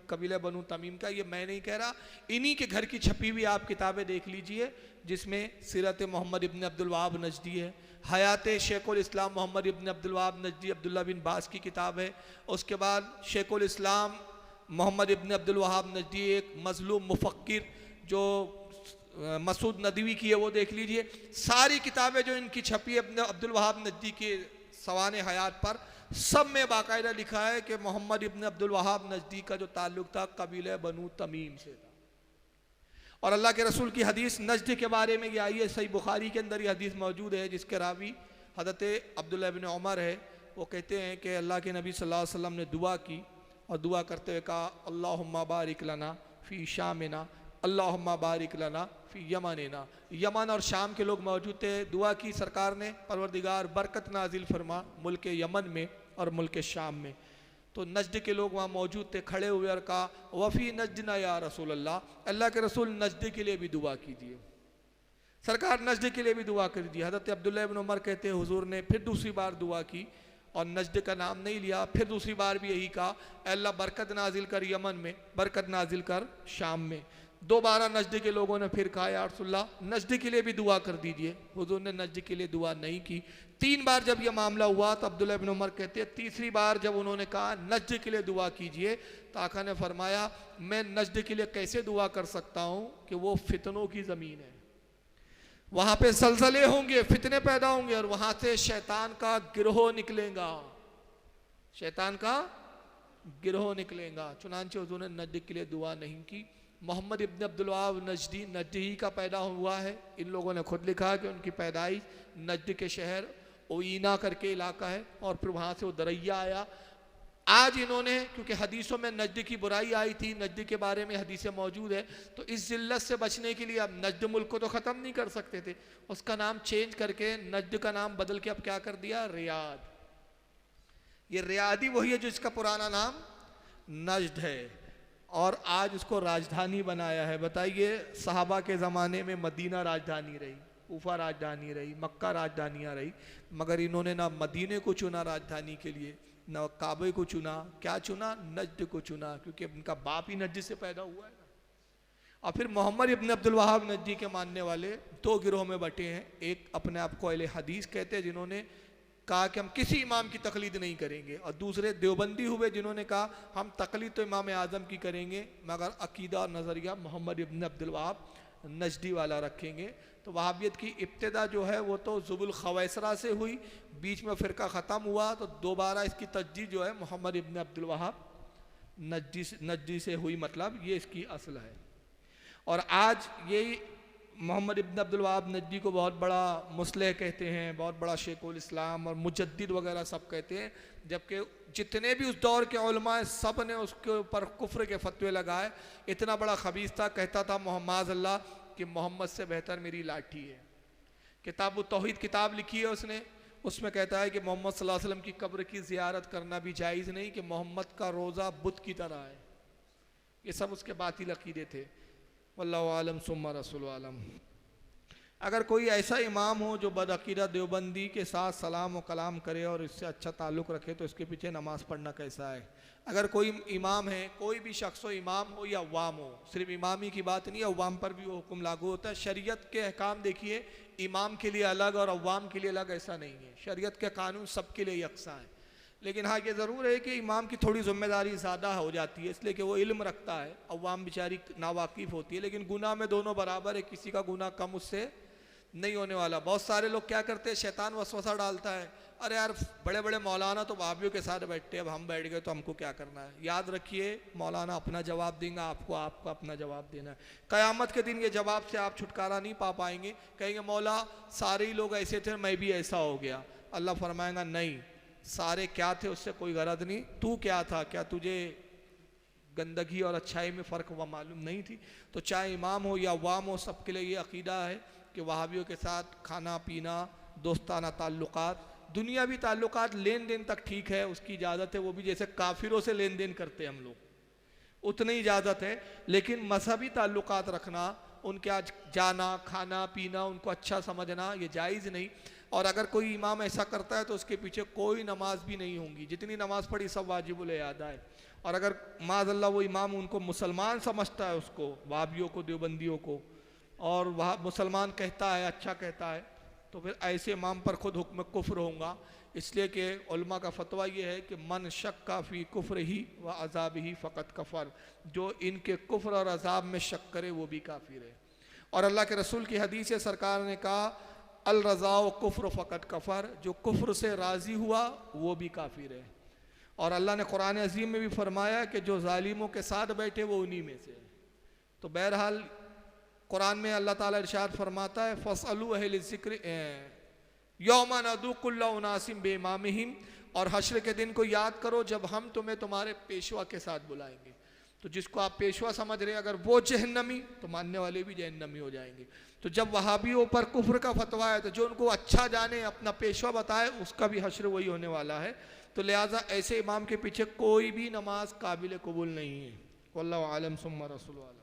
कबीले बनु तमीम का, ये मैं नहीं कह रहा, इन्हीं के घर की छपी हुई आप किताबें देख लीजिए, जिसमें सीरत मोहम्मद इब्न अब्दुल वहाब नजदी है, हयात शेखुल इस्लाम मोहम्मद इब्न अब्दुल वहाब नजदी अब्दुल्ला बिन बास की किताब है। उसके बाद शेखुल इस्लाम मोहम्मद इब्न अब्दुल वहाब नजदी एक मजलूम मुफक्किर जो मसूद नदवी की है, वो देख लीजिए। सारी किताबें जो इनकी छपी है अब्दुल वहाब नजदी के सवाने हयात पर, सब में बाकायदा लिखा है कि मोहम्मद इब्न अब्दुल वहाब नजदी का जो ताल्लुक था कबीले बनु तमीम से था। और अल्लाह के रसूल की हदीस नजद के बारे में ये आई है, सही बुखारी के अंदर ये हदीस मौजूद है, जिसके रावी हज़रत अब्दुल्लाह इब्न उमर है। वो कहते हैं कि अल्लाह के नबी सल्लल्लाहु अलैहि वसल्लम ने दुआ की और दुआ करते हुए कहा, अल्लाहुम्मा बारिक लना फ़ी शामिना, अल्लाहुम्मा बारिक लना फ़ी यमनिना। यमन और शाम के लोग मौजूद थे। दुआ की सरकार ने, परवरदिगार बरकत नाजिल फरमा मुल्क यमन में और मुल्क शाम में। तो नजद के लोग वहाँ मौजूद थे, खड़े हुए और कहा, वफ़ी नजदना या रसूल अल्लाह, अल्लाह के रसूल नजद के लिए भी दुआ कीजिए। सरकार नजद के लिए भी दुआ कर दी। हज़रत अब्दुल्लाह इब्न उमर कहते हैं हुजूर ने फिर दूसरी बार दुआ की और नजद का नाम नहीं लिया, फिर दूसरी बार भी यही कहा, अल्लाह बरकत नाजिल कर यमन में, बरकत नाजिल कर शाम में। दोबारा नजद के लोगों ने फिर कहा, या रसूलल्लाह नजद के लिए भी दुआ कर दीजिए। हुजूर ने नजद के लिए दुआ नहीं की। 3 बार जब यह मामला हुआ तो अब्दुल्लाह इब्न उमर कहते हैं तीसरी बार जब उन्होंने कहा नजद के लिए दुआ कीजिए, तो आका ने फरमाया, मैं नजद के लिए कैसे दुआ कर सकता हूँ कि वो फितनों की ज़मीन है, वहाँ पे जलजले होंगे, फितने पैदा होंगे और वहाँ से शैतान का गिरोह निकलेगा, शैतान का गिरोह निकलेगा। चुनांचे हुजूर ने नजद के लिए दुआ नहीं की। मोहम्मद इब्न अब्दुल वहाब नजदी नजदी का पैदा हुआ है। इन लोगों ने खुद लिखा कि उनकी पैदाइश नजद के शहर ओईना करके इलाका है और फिर वहाँ से वो दरैया आया। आज इन्होंने, क्योंकि हदीसों में नजद की बुराई आई थी, नजद के बारे में हदीसें मौजूद है, तो इस जिल्लत से बचने के लिए अब नजद मुल्क को तो ख़त्म नहीं कर सकते थे, उसका नाम चेंज करके नजद का नाम बदल के अब क्या कर दिया, रियाद। ये रियादी वही है जो इसका पुराना नाम नजद है और आज उसको राजधानी बनाया है। बताइए, सहाबा के ज़माने में मदीना राजधानी रही, कूफा राजधानी रही, मक्का राजधानियाँ रही, मगर इन्होंने ना मदीने को चुना राजधानी के लिए, ना काबे को चुना, क्या चुना, नजद को चुना, क्योंकि उनका बाप ही नजद से पैदा हुआ है ना। और फिर मोहम्मद इब्न अब्दुल वहाब नजदी के मानने वाले 2 गिरोह में बटे हैं। एक अपने आप को अहले हदीस कहते हैं, जिन्होंने कहा कि हम किसी इमाम की तकलीद नहीं करेंगे, और दूसरे देवबंदी हुए जिन्होंने कहा हम तकलीद तो इमाम आज़म की करेंगे मगर अकीदा और नज़रिया मोहम्मद इब्न अब्दुल वहाब नजदी वाला रखेंगे। तो वहाबियत की इब्तिदा जो है वो तो ज़ुबुल खवैसरा से हुई, बीच में फ़िरका ख़त्म हुआ, तो दोबारा इसकी तजदीद जो है मोहम्मद इब्न अब्दुल वहाब नजदी से हुई, मतलब ये इसकी असल है। और आज यही मोहम्मद इब्न अब्दुल वहाब नजदी को बहुत बड़ा मुस्लिह कहते हैं, बहुत बड़ा शेखुल इस्लाम और मुजद्दिद वगैरह सब कहते हैं, जबकि जितने भी उस दौर के उलमा हैं सब ने उसके ऊपर कुफ्र के फतवे लगाए। इतना बड़ा खबीस था, कहता था मोहम्मद अल्लाह कि मोहम्मद से बेहतर मेरी लाठी है। किताब तौहीद किताब लिखी है उसने, उसमें कहता है कि मोहम्मद सल्लल्लाहु अलैहि वसल्लम की कब्र की ज़ियारत करना भी जायज़ नहीं, कि मोहम्मद का रोज़ा बुत की तरह है। ये सब उसके बातिल अकीदे थे। वल्लाहु आलम सुम्मा रसूल आलम। अगर कोई ऐसा इमाम हो जो बदअकीदा देवबंदी के साथ सलाम व कलाम करे और इससे अच्छा ताल्लुक़ रखे, तो इसके पीछे नमाज़ पढ़ना कैसा है। अगर कोई इमाम है, कोई भी शख्स हो, इमाम हो या अवाम हो, सिर्फ इमामी की बात नहीं, अवाम पर भी वो हुक्म लागू होता है। शरीयत के अहकाम देखिए, इमाम के लिए अलग और अवाम के लिए अलग ऐसा नहीं है। शरीयत के कानून सबके लिए यकसा है, लेकिन हाँ ये ज़रूर है कि इमाम की थोड़ी ज़िम्मेदारी ज़्यादा हो जाती है, इसलिए कि वो इल्म रखता है, अवाम बेचारी नावाकिफ़ होती है, लेकिन गुनाह में दोनों बराबर है, किसी का गुनाह कम उससे नहीं होने वाला। बहुत सारे लोग क्या करते हैं, शैतान वसवसा डालता है, अरे यार बड़े बड़े मौलाना तो वहाबियों के साथ बैठते हैं, अब हम बैठ गए तो हमको क्या करना है। याद रखिए, मौलाना अपना जवाब देंगे, आपको आपका अपना जवाब देना है। क़यामत के दिन ये जवाब से आप छुटकारा नहीं पा पाएंगे। कहेंगे मौला सारे ही लोग ऐसे थे, मैं भी ऐसा हो गया। अल्लाह फरमाएगा नहीं, सारे क्या थे उससे कोई गरज नहीं, तू क्या था, क्या तुझे गंदगी और अच्छाई में फ़र्क मालूम नहीं थी। तो चाहे इमाम हो या अवाम हो, सबके लिए ये अकीदा है कि वहाबियों के साथ खाना पीना, दोस्ताना ताल्लुक़ात दुनियावी ताल्लुकात लेन देन तक ठीक है, उसकी इजाज़त है, वो भी जैसे काफिरों से लेन देन करते हैं हम लोग, उतनी इजाज़त है। लेकिन मजहबी ताल्लुकात रखना, उनके आज जाना खाना पीना उनको अच्छा समझना, ये जायज़ नहीं। और अगर कोई इमाम ऐसा करता है तो उसके पीछे कोई नमाज भी नहीं होगी, जितनी नमाज पढ़ी सब वाजिबुल अदा है। और अगर माज़अल्लाह वो इमाम उनको मुसलमान समझता है, उसको वाबियों को देवबंदियों को, और वह मुसलमान कहता है, अच्छा कहता है, तो फिर ऐसे इमाम पर खुद हुक्म कुफ्र होगा। इसलिए कि उलमा का फतवा ये है कि मन शक का फ़ी कुफ्र ही व अज़ाब ही फ़कत कफ़र, जो इनके कुफ्र और अज़ाब में शक करे वो भी काफिर है। और अल्लाह के रसूल की हदीस है, सरकार ने कहा अल रज़ाओ कुफ्र फ़कत कफ़र, जो कुफ्र से राज़ी हुआ वो भी काफिर है। और अल्लाह ने कुरान अज़ीम में भी फरमाया कि जो ज़ालिमों के साथ बैठे वो उन्हीं में से है। तो बहरहाल कुरान में अल्लाह ताला इरशाद फरमाता है फ़स्अलू अहल ज़िक्र यौमा नदू कुल्ला उनासिम बेइमामिहिम, और हश्र के दिन को याद करो जब हम तुम्हें तुम्हारे पेशवा के साथ बुलाएंगे। तो जिसको आप पेशवा समझ रहे हैं अगर वो जहन्नमी, तो मानने वाले भी जहन्नमी हो जाएंगे। तो जब वहाबियों पर कुफ्र का फतवा है तो जो उनको अच्छा जाने अपना पेशवा बताए उसका भी हश्र वही होने वाला है। तो लिहाजा ऐसे इमाम के पीछे कोई भी नमाज काबिल कबूल नहीं है। वल्लाहु आलम सुम्मा रसूल आलम।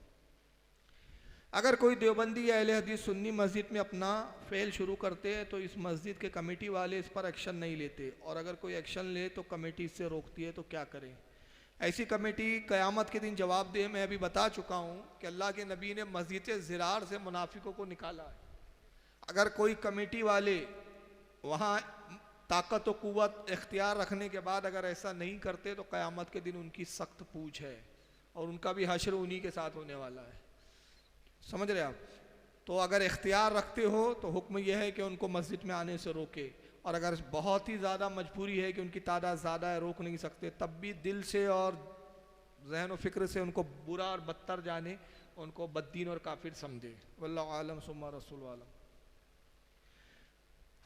अगर कोई देवबंदी या अहले हदीस सुन्नी मस्जिद में अपना फेल शुरू करते हैं तो इस मस्जिद के कमेटी वाले इस पर एक्शन नहीं लेते, और अगर कोई एक्शन ले तो कमेटी इससे रोकती है, तो क्या करें? ऐसी कमेटी क़यामत के दिन जवाब दे। मैं अभी बता चुका हूँ कि अल्लाह के नबी ने मस्जिद ज़िरार से मुनाफिकों को निकाला है। अगर कोई कमेटी वाले वहाँ ताकत व कुव्वत इख्तियार रखने के बाद अगर ऐसा नहीं करते तो क़यामत के दिन उनकी सख्त पूछ है, और उनका भी हश्र उन्हीं के साथ होने वाला है। समझ रहे आप? तो अगर इख्तियार रखते हो तो हुक्म यह है कि उनको मस्जिद में आने से रोके, और अगर बहुत ही ज़्यादा मजबूरी है कि उनकी तादाद ज़्यादा है, रोक नहीं सकते, तब भी दिल से और जहन व फिक्र से उनको बुरा और बदतर जाने, उनको बद्दीन और काफिर समझे। वल्लाहु आलम सुम्मा रसूल आलम।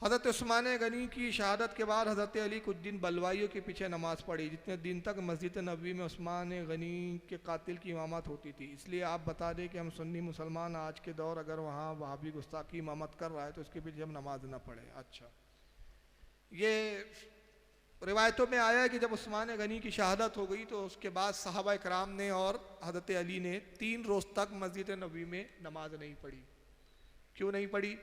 हज़रत उस्मान गनी की शहादत के बाद हज़रत अली कुछ दिन बलवाइयों के पीछे नमाज़ पढ़ी, जितने दिन तक मस्जिद नबवी में उस्मान गनी के कातिल की इमामत होती थी। इसलिए आप बता दें कि हम सुन्नी मुसलमान आज के दौर अगर वहाँ वहाबी गुस्ताखी इमामत कर रहा है तो उसके पीछे हम नमाज ना पढ़े। अच्छा, ये रिवायतों में आया है कि जब उस्मान गनी की शहादत हो गई तो उसके बाद सहाबा इकराम ने और हज़रत अली ने 3 रोज़ तक मस्जिद नबवी में नमाज नहीं पढ़ी। क्यों नहीं पढ़ी?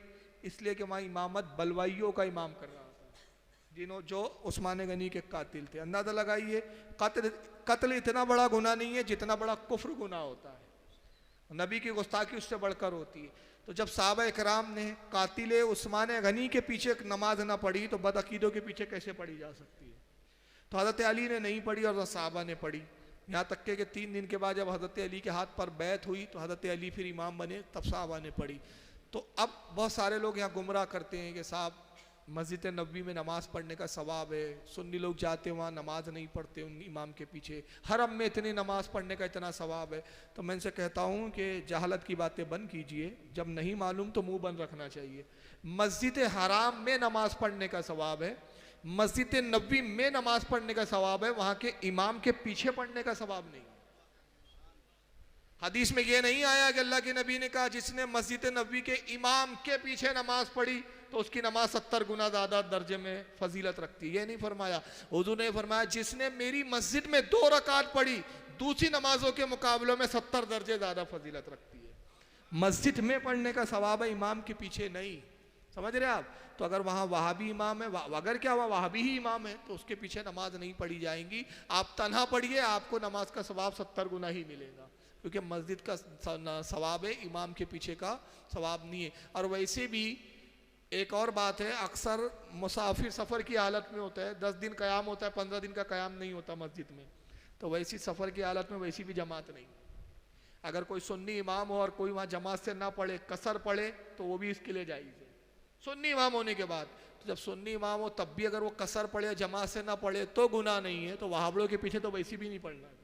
इसलिए कि वहाँ इमामत बलवाइयों का इमाम कर रहा था, जो उस्मान गनी के कातिल थे। अंदाज़ा लगाइए, कत्ल इतना बड़ा गुनाह नहीं है जितना बड़ा कुफ्र गुनाह होता है। नबी की गुस्ताखी उससे बढ़कर होती है। तो जब सहाबा इकराम ने कातिल उस्मान गनी के पीछे नमाज ना पढ़ी तो बदअकीदों के पीछे कैसे पढ़ी जा सकती है? तो हज़रत अली ने नहीं पढ़ी और सहाबा ने पढ़ी। यहाँ तक कि 3 दिन के बाद जब हज़रत अली के हाथ पर बैत हुई तो हज़रत अली फिर इमाम बने, तब सहाबा ने पढ़ी। तो अब बहुत सारे लोग यहाँ गुमराह करते हैं कि साहब मस्जिद नबवी में नमाज़ पढ़ने का सवाब है, सुन्नी लोग जाते वहाँ नमाज नहीं पढ़ते उन इमाम के पीछे, हरम में इतनी नमाज पढ़ने का इतना सवाब है। तो मैं इनसे कहता हूँ कि जहालत की बातें बंद कीजिए, जब नहीं मालूम तो मुंह बंद रखना चाहिए। मस्जिद हराम में नमाज पढ़ने का सवाब है, मस्जिद नबवी में नमाज पढ़ने का सवाब है, वहाँ के इमाम के पीछे पढ़ने का सवाब नहीं। हदीस में यह नहीं आया कि अल्लाह के नबी ने कहा जिसने मस्जिद नबवी के इमाम के पीछे नमाज पढ़ी तो उसकी नमाज 70 गुना ज़्यादा दर्जे में फजीलत रखती है। ये नहीं फरमाया। हुजूर ने फरमाया जिसने मेरी मस्जिद में 2 रकात पढ़ी दूसरी नमाजों के मुकाबलों में 70 दर्जे ज़्यादा फजीलत रखती है। मस्जिद में पढ़ने का सवाब है, इमाम के पीछे नहीं। समझ रहे आप? तो अगर वहाँ वहाबी इमाम है, अगर क्या वहाँ वहाबी ही इमाम है तो उसके पीछे नमाज नहीं पढ़ी जाएंगी। आप तन्हा पढ़िए, आपको नमाज का सवाब 70 गुना ही मिलेगा, क्योंकि मस्जिद का सवाब है, इमाम के पीछे का सवाब नहीं है। और वैसे भी एक और बात है, अक्सर मुसाफिर सफ़र की हालत में होता है, 10 दिन क़याम होता है, 15 दिन का क़याम नहीं होता मस्जिद में, तो वैसी सफ़र की हालत में वैसी भी जमात नहीं। अगर कोई सुन्नी इमाम हो और कोई वहाँ जमात से ना पढ़े, कसर पढ़े, तो वो भी इसके लिए जायज़ है सुन्नी इमाम होने के बाद। तो जब सुन्नी इमाम हो तब भी अगर वो कसर पढ़े, जमात से ना पढ़े तो गुनाह नहीं है, तो वहाबड़ों के पीछे तो वैसी भी नहीं पढ़ना।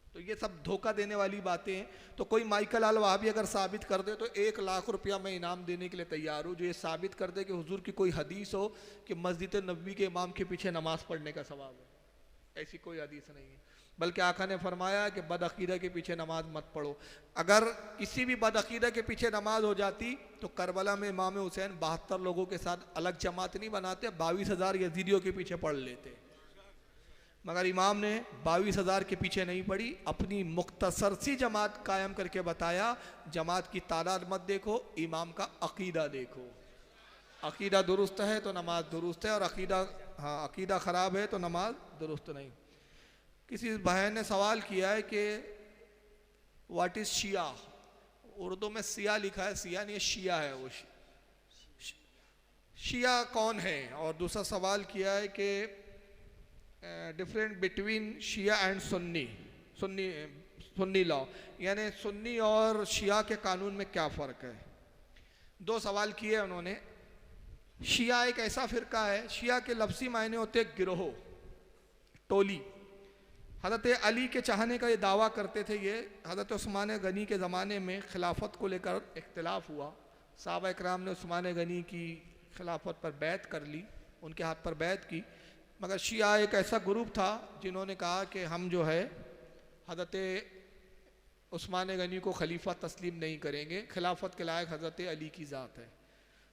तो ये सब धोखा देने वाली बातें हैं। तो कोई माइकल आल वहाबी अगर साबित कर दे तो 1 लाख रुपया मैं इनाम देने के लिए तैयार हूँ, जो ये साबित कर दे कि हुजूर की कोई हदीस हो कि मस्जिद नबवी के इमाम के पीछे नमाज पढ़ने का सवाब है। ऐसी कोई हदीस नहीं है। बल्कि आका ने फरमाया कि बदअकीदा के पीछे नमाज मत पढ़ो। अगर किसी भी बदअकीदा के पीछे नमाज हो जाती तो करबला में इमाम हुसैन 72 लोगों के साथ अलग जमात नहीं बनाते, 22,000 यजीदियों के पीछे पढ़ लेते। मगर इमाम ने 22,000 के पीछे नहीं पड़ी, अपनी मुख्तसर सी जमात कायम करके बताया, जमात की तादाद मत देखो, इमाम का अकीदा देखो। अकीदा दुरुस्त है तो नमाज दुरुस्त है, और अकीदा ख़राब है तो नमाज दुरुस्त नहीं। किसी भाई ने सवाल किया है कि व्हाट इज़ शिया, उर्दू में सिया लिखा है, सिया नहीं शिया है, वो शिया कौन है। और दूसरा सवाल किया है कि different between Shia and Sunni law, यानी सुन्नी और शिया के कानून में क्या फ़र्क है। दो सवाल किए उन्होंने। शिया एक ऐसा फ़िरका है, शिया के लफ्ज़ी मायने होते गिरोह, टोली। हज़रत अली के चाहने का ये दावा करते थे। ये हज़रत उस्मान गनी के ज़माने में खिलाफत को लेकर इख्तिलाफ हुआ, सहाबा इकराम ने उस्मान गनी की खिलाफत पर बैत कर ली, उनके हाथ पर बैत की। मगर शिया एक ऐसा ग्रुप था जिन्होंने कहा कि हम जो है हज़रत उस्मान गनी को खलीफा तस्लीम नहीं करेंगे, खिलाफत के लायक हज़रत अली की ज़ात है।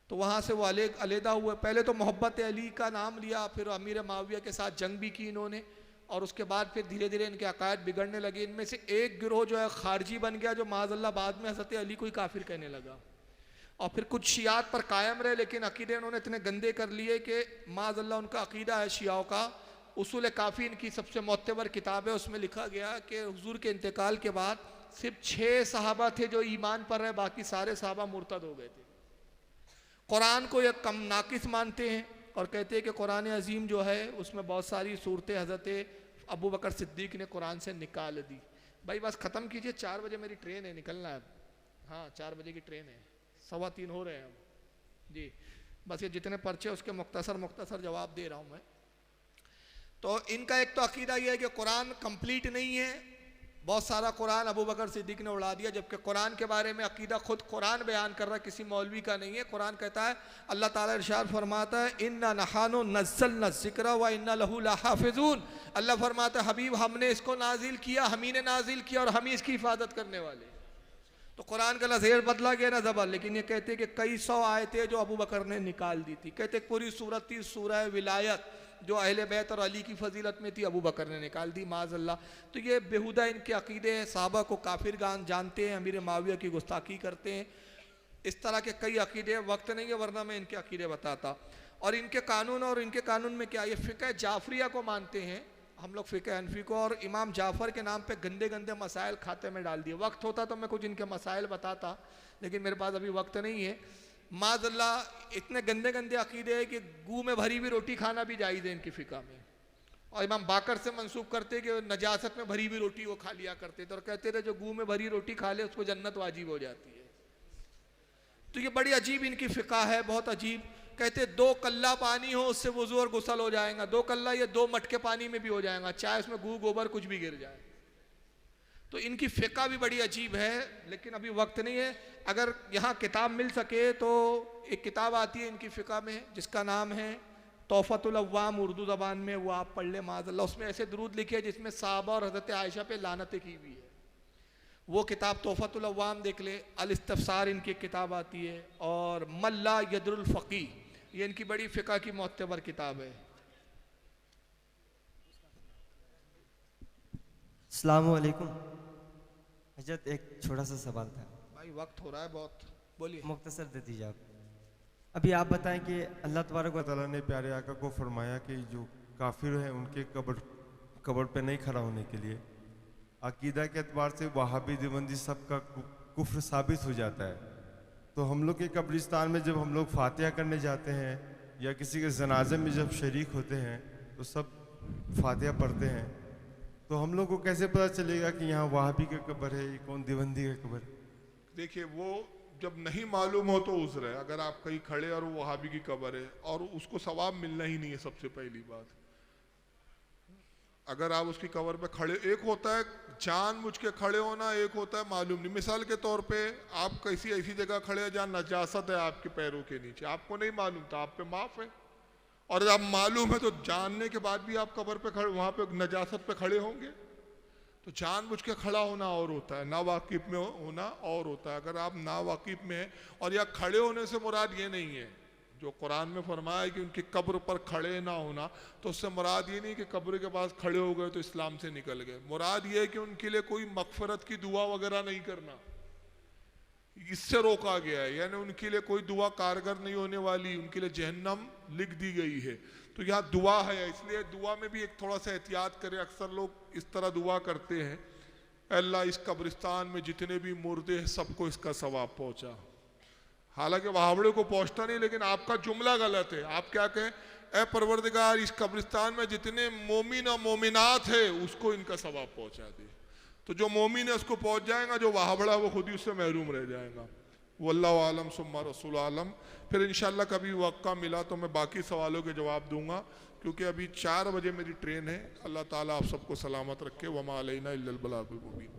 तो वहाँ से वो अलहदा हुए। पहले तो मोहब्बत अली का नाम लिया, फिर अमीर माविया के साथ जंग भी की इन्होंने, और उसके बाद फिर धीरे धीरे इनके अकायद बिगड़ने लगे। इनमें से एक गिरोह जो है खारजी बन गया, जो माज़अल्लाह बाद में हज़रत अली को ही काफिर कहने लगा। और फिर कुछ शियात पर कायम रहे, लेकिन अकीदे उन्होंने इतने गंदे कर लिए कि माज़अल्लाह उनका अकीदा है शियाओं का। उसूल काफ़ी इनकी सबसे मोतबर किताब है, उसमें लिखा गया कि हुजूर के इंतकाल के बाद सिर्फ 6 सहाबा थे जो ईमान पर रहे, बाकी सारे सहाबा मुर्तद हो गए थे। कुरान को एक कम नाकिस मानते हैं और कहते हैं कि कुरान अजीम जो है उसमें बहुत सारी सूरतें हज़रत अबू बकर सिद्दीक ने कुरान से निकाल दी। भाई बस ख़त्म कीजिए, 4 बजे मेरी ट्रेन है, निकलना है। हाँ 4 बजे की ट्रेन है, 3:15 हो रहे हैं हम जी। बस ये जितने पर्चे उसके मुख्तसर जवाब दे रहा हूँ मैं। तो इनका एक तो अकीदा ये है कि कुरान कंप्लीट नहीं है, बहुत सारा कुरान अबू बकर सिद्दीक ने उड़ा दिया, जबकि कुरान के बारे में अकीदा खुद कुरान बयान कर रहा है, किसी मौलवी का नहीं है। कुरान कहता है, अल्लाह ताला इरशाद फरमाता है, इन्ना नहानु नज़्ज़लना ज़िक्रा व इन्ना लहू लहाफ़िज़ून। अल्लाह फरमाता है, हबीब हमने इसको नाजिल किया, हम ही ने नाजिल किया और हम ही इसकी हिफाजत करने वाले। तो कुरान का ना ज़ेर बदला गया ना ज़बर, लेकिन ये कहते कि कई 100 आयतें जो अबू बकर ने निकाल दी थी। कहते पूरी सूरत थी सूरह विलायत, जो अहले बैत और अली की फजीलत में थी, अबू बकर ने निकाल दी माज़अल्लाह। तो ये बेहुदा इनके अकीदे हैं, साहबा को काफिर जानते हैं, अमीर माविया की गुस्ताखी करते हैं। इस तरह के कई अकीदे, वक्त नहीं है वरना मैं इनके अकीदे बताता। और इनके कानून में क्या, ये फ़िक़्ह जाफरिया को मानते हैं हम लोग, फ़िक़्ह हनफी को, और इमाम जाफ़र के नाम पे गंदे गंदे मसाइल खाते में डाल दिए। वक्त होता तो मैं कुछ इनके मसाइल बताता, लेकिन मेरे पास अभी वक्त नहीं है। माज़अल्लाह इतने गंदे गंदे अकीदे हैं कि गू में भरी हुई रोटी खाना भी जायज़ है इनकी फ़िक़्ह में। और इमाम बाकर से मंसूब करते कि नजासत में भरी हुई रोटी वो खा लिया करते थे, और कहते थे जो गू में भरी रोटी खा ले उसको जन्नत वाजिब हो जाती है। तो ये बड़ी अजीब इनकी फ़िक़्ह है, बहुत अजीब। कहते 2 कल्ला पानी हो उससे वुज़ू और गुसल हो जाएगा, 2 कल्ला ये 2 मटके पानी में भी हो जाएगा, चाहे उसमें गू गोबर कुछ भी गिर जाए। तो इनकी फ़िक़्ह भी बड़ी अजीब है, लेकिन अभी वक्त नहीं है। अगर यहाँ किताब मिल सके तो एक किताब आती है इनकी फ़िक़्ह में जिसका नाम है तोहफ़तुल अव्वाम, उर्दू ज़बान में, वो आप पढ़ लें माज़अल्लाह। उसमें ऐसे दुरूद लिखे हैं जिसमें साहबा और हज़रत आयशा पे लानतें की हुई है। वो किताब तोहफ़तुल अव्वाम देख ले। अल इस्तिफ़सार इनकी किताब आती है, और मल्ला यदरुल फ़क़ीह, ये इनकी बड़ी फ़िक़्ह की मोतबर किताब है। अस्सलामु अलैकुम हज़रत, एक छोटा सा सवाल था। भाई वक्त हो रहा है बहुत, बोलिए। मुख्तसर दे दीजिए आप। अभी आप बताएं कि अल्लाह तबारक व तआला ने प्यारे आका को फरमाया कि जो काफिर हैं उनके कब्र पे नहीं खड़ा होने के लिए, अकीदा के एतबार से वहाबी देवबंदी सब का कुफ्र साबित हो जाता है। तो हम लोग के कब्रिस्तान में जब हम लोग फातिहा करने जाते हैं या किसी के जनाजे में जब शरीक होते हैं तो सब फातिहा पढ़ते हैं, तो हम लोग को कैसे पता चलेगा कि यहाँ वहाबी का कब्र है, ये कौन देवबंदी का कब्र है? देखिए, वो जब नहीं मालूम हो तो उज़्र है। अगर आप कहीं खड़े और वो वहाबी की कब्र है और उसको सवाब मिलना ही नहीं है, सबसे पहली बात। अगर आप उसकी कब्र पे खड़े, एक होता है जानबूझ के खड़े होना, एक होता है मालूम नहीं। मिसाल के तौर पे आप किसी ऐसी जगह खड़े हैं जहाँ नजासत है आपके पैरों के नीचे, आपको नहीं मालूम था, आप पे माफ है। और जब मालूम है तो जानने के बाद भी आप कब्र पे खड़े, वहाँ पे नजासत पे खड़े होंगे? तो जानबूझ के खड़ा होना और होता है, ना वाकिफ में होना और होता है। अगर आप ना वाकिफ में हैं, और या खड़े होने से मुराद ये नहीं है जो कुरान में फरमाया है कि उनकी कब्र पर खड़े ना होना, तो उससे मुराद ये नहीं कि कब्र के पास खड़े हो गए तो इस्लाम से निकल गए। मुराद ये है कि उनके लिए कोई मगफरत की दुआ वगैरह नहीं करना, इससे रोका गया है। यानी उनके लिए कोई दुआ कारगर नहीं होने वाली, उनके लिए जहन्नम लिख दी गई है। तो यहाँ दुआ है, इसलिए दुआ में भी एक थोड़ा सा एहतियात करें। अक्सर लोग इस तरह दुआ करते हैं, अल्लाह इस कब्रिस्तान में जितने भी मुर्दे हैं सबको इसका सवाब पहुँचा। हालांकि वहावड़े को पहुँचता नहीं, लेकिन आपका जुमला गलत है। आप क्या कहें, ए परवरदिगार इस कब्रिस्तान में जितने मोमिन और मोमिनात है उसको इनका सवाब पहुँचा दे। तो जो मोमिन है उसको पहुँच जाएगा, जो वहावड़ा वो खुद ही उससे महरूम रह जाएगा। वल्लाहु आलम सुम्मा रसूल आलम। फिर इंशाल्लाह कभी वक़्ता मिला तो मैं बाकी सवालों के जवाब दूंगा, क्योंकि अभी 4 बजे मेरी ट्रेन है। अल्लाह ताला आप सबको सलामत रखे। वमा अलैना इल्लल बलागुल मुबीन।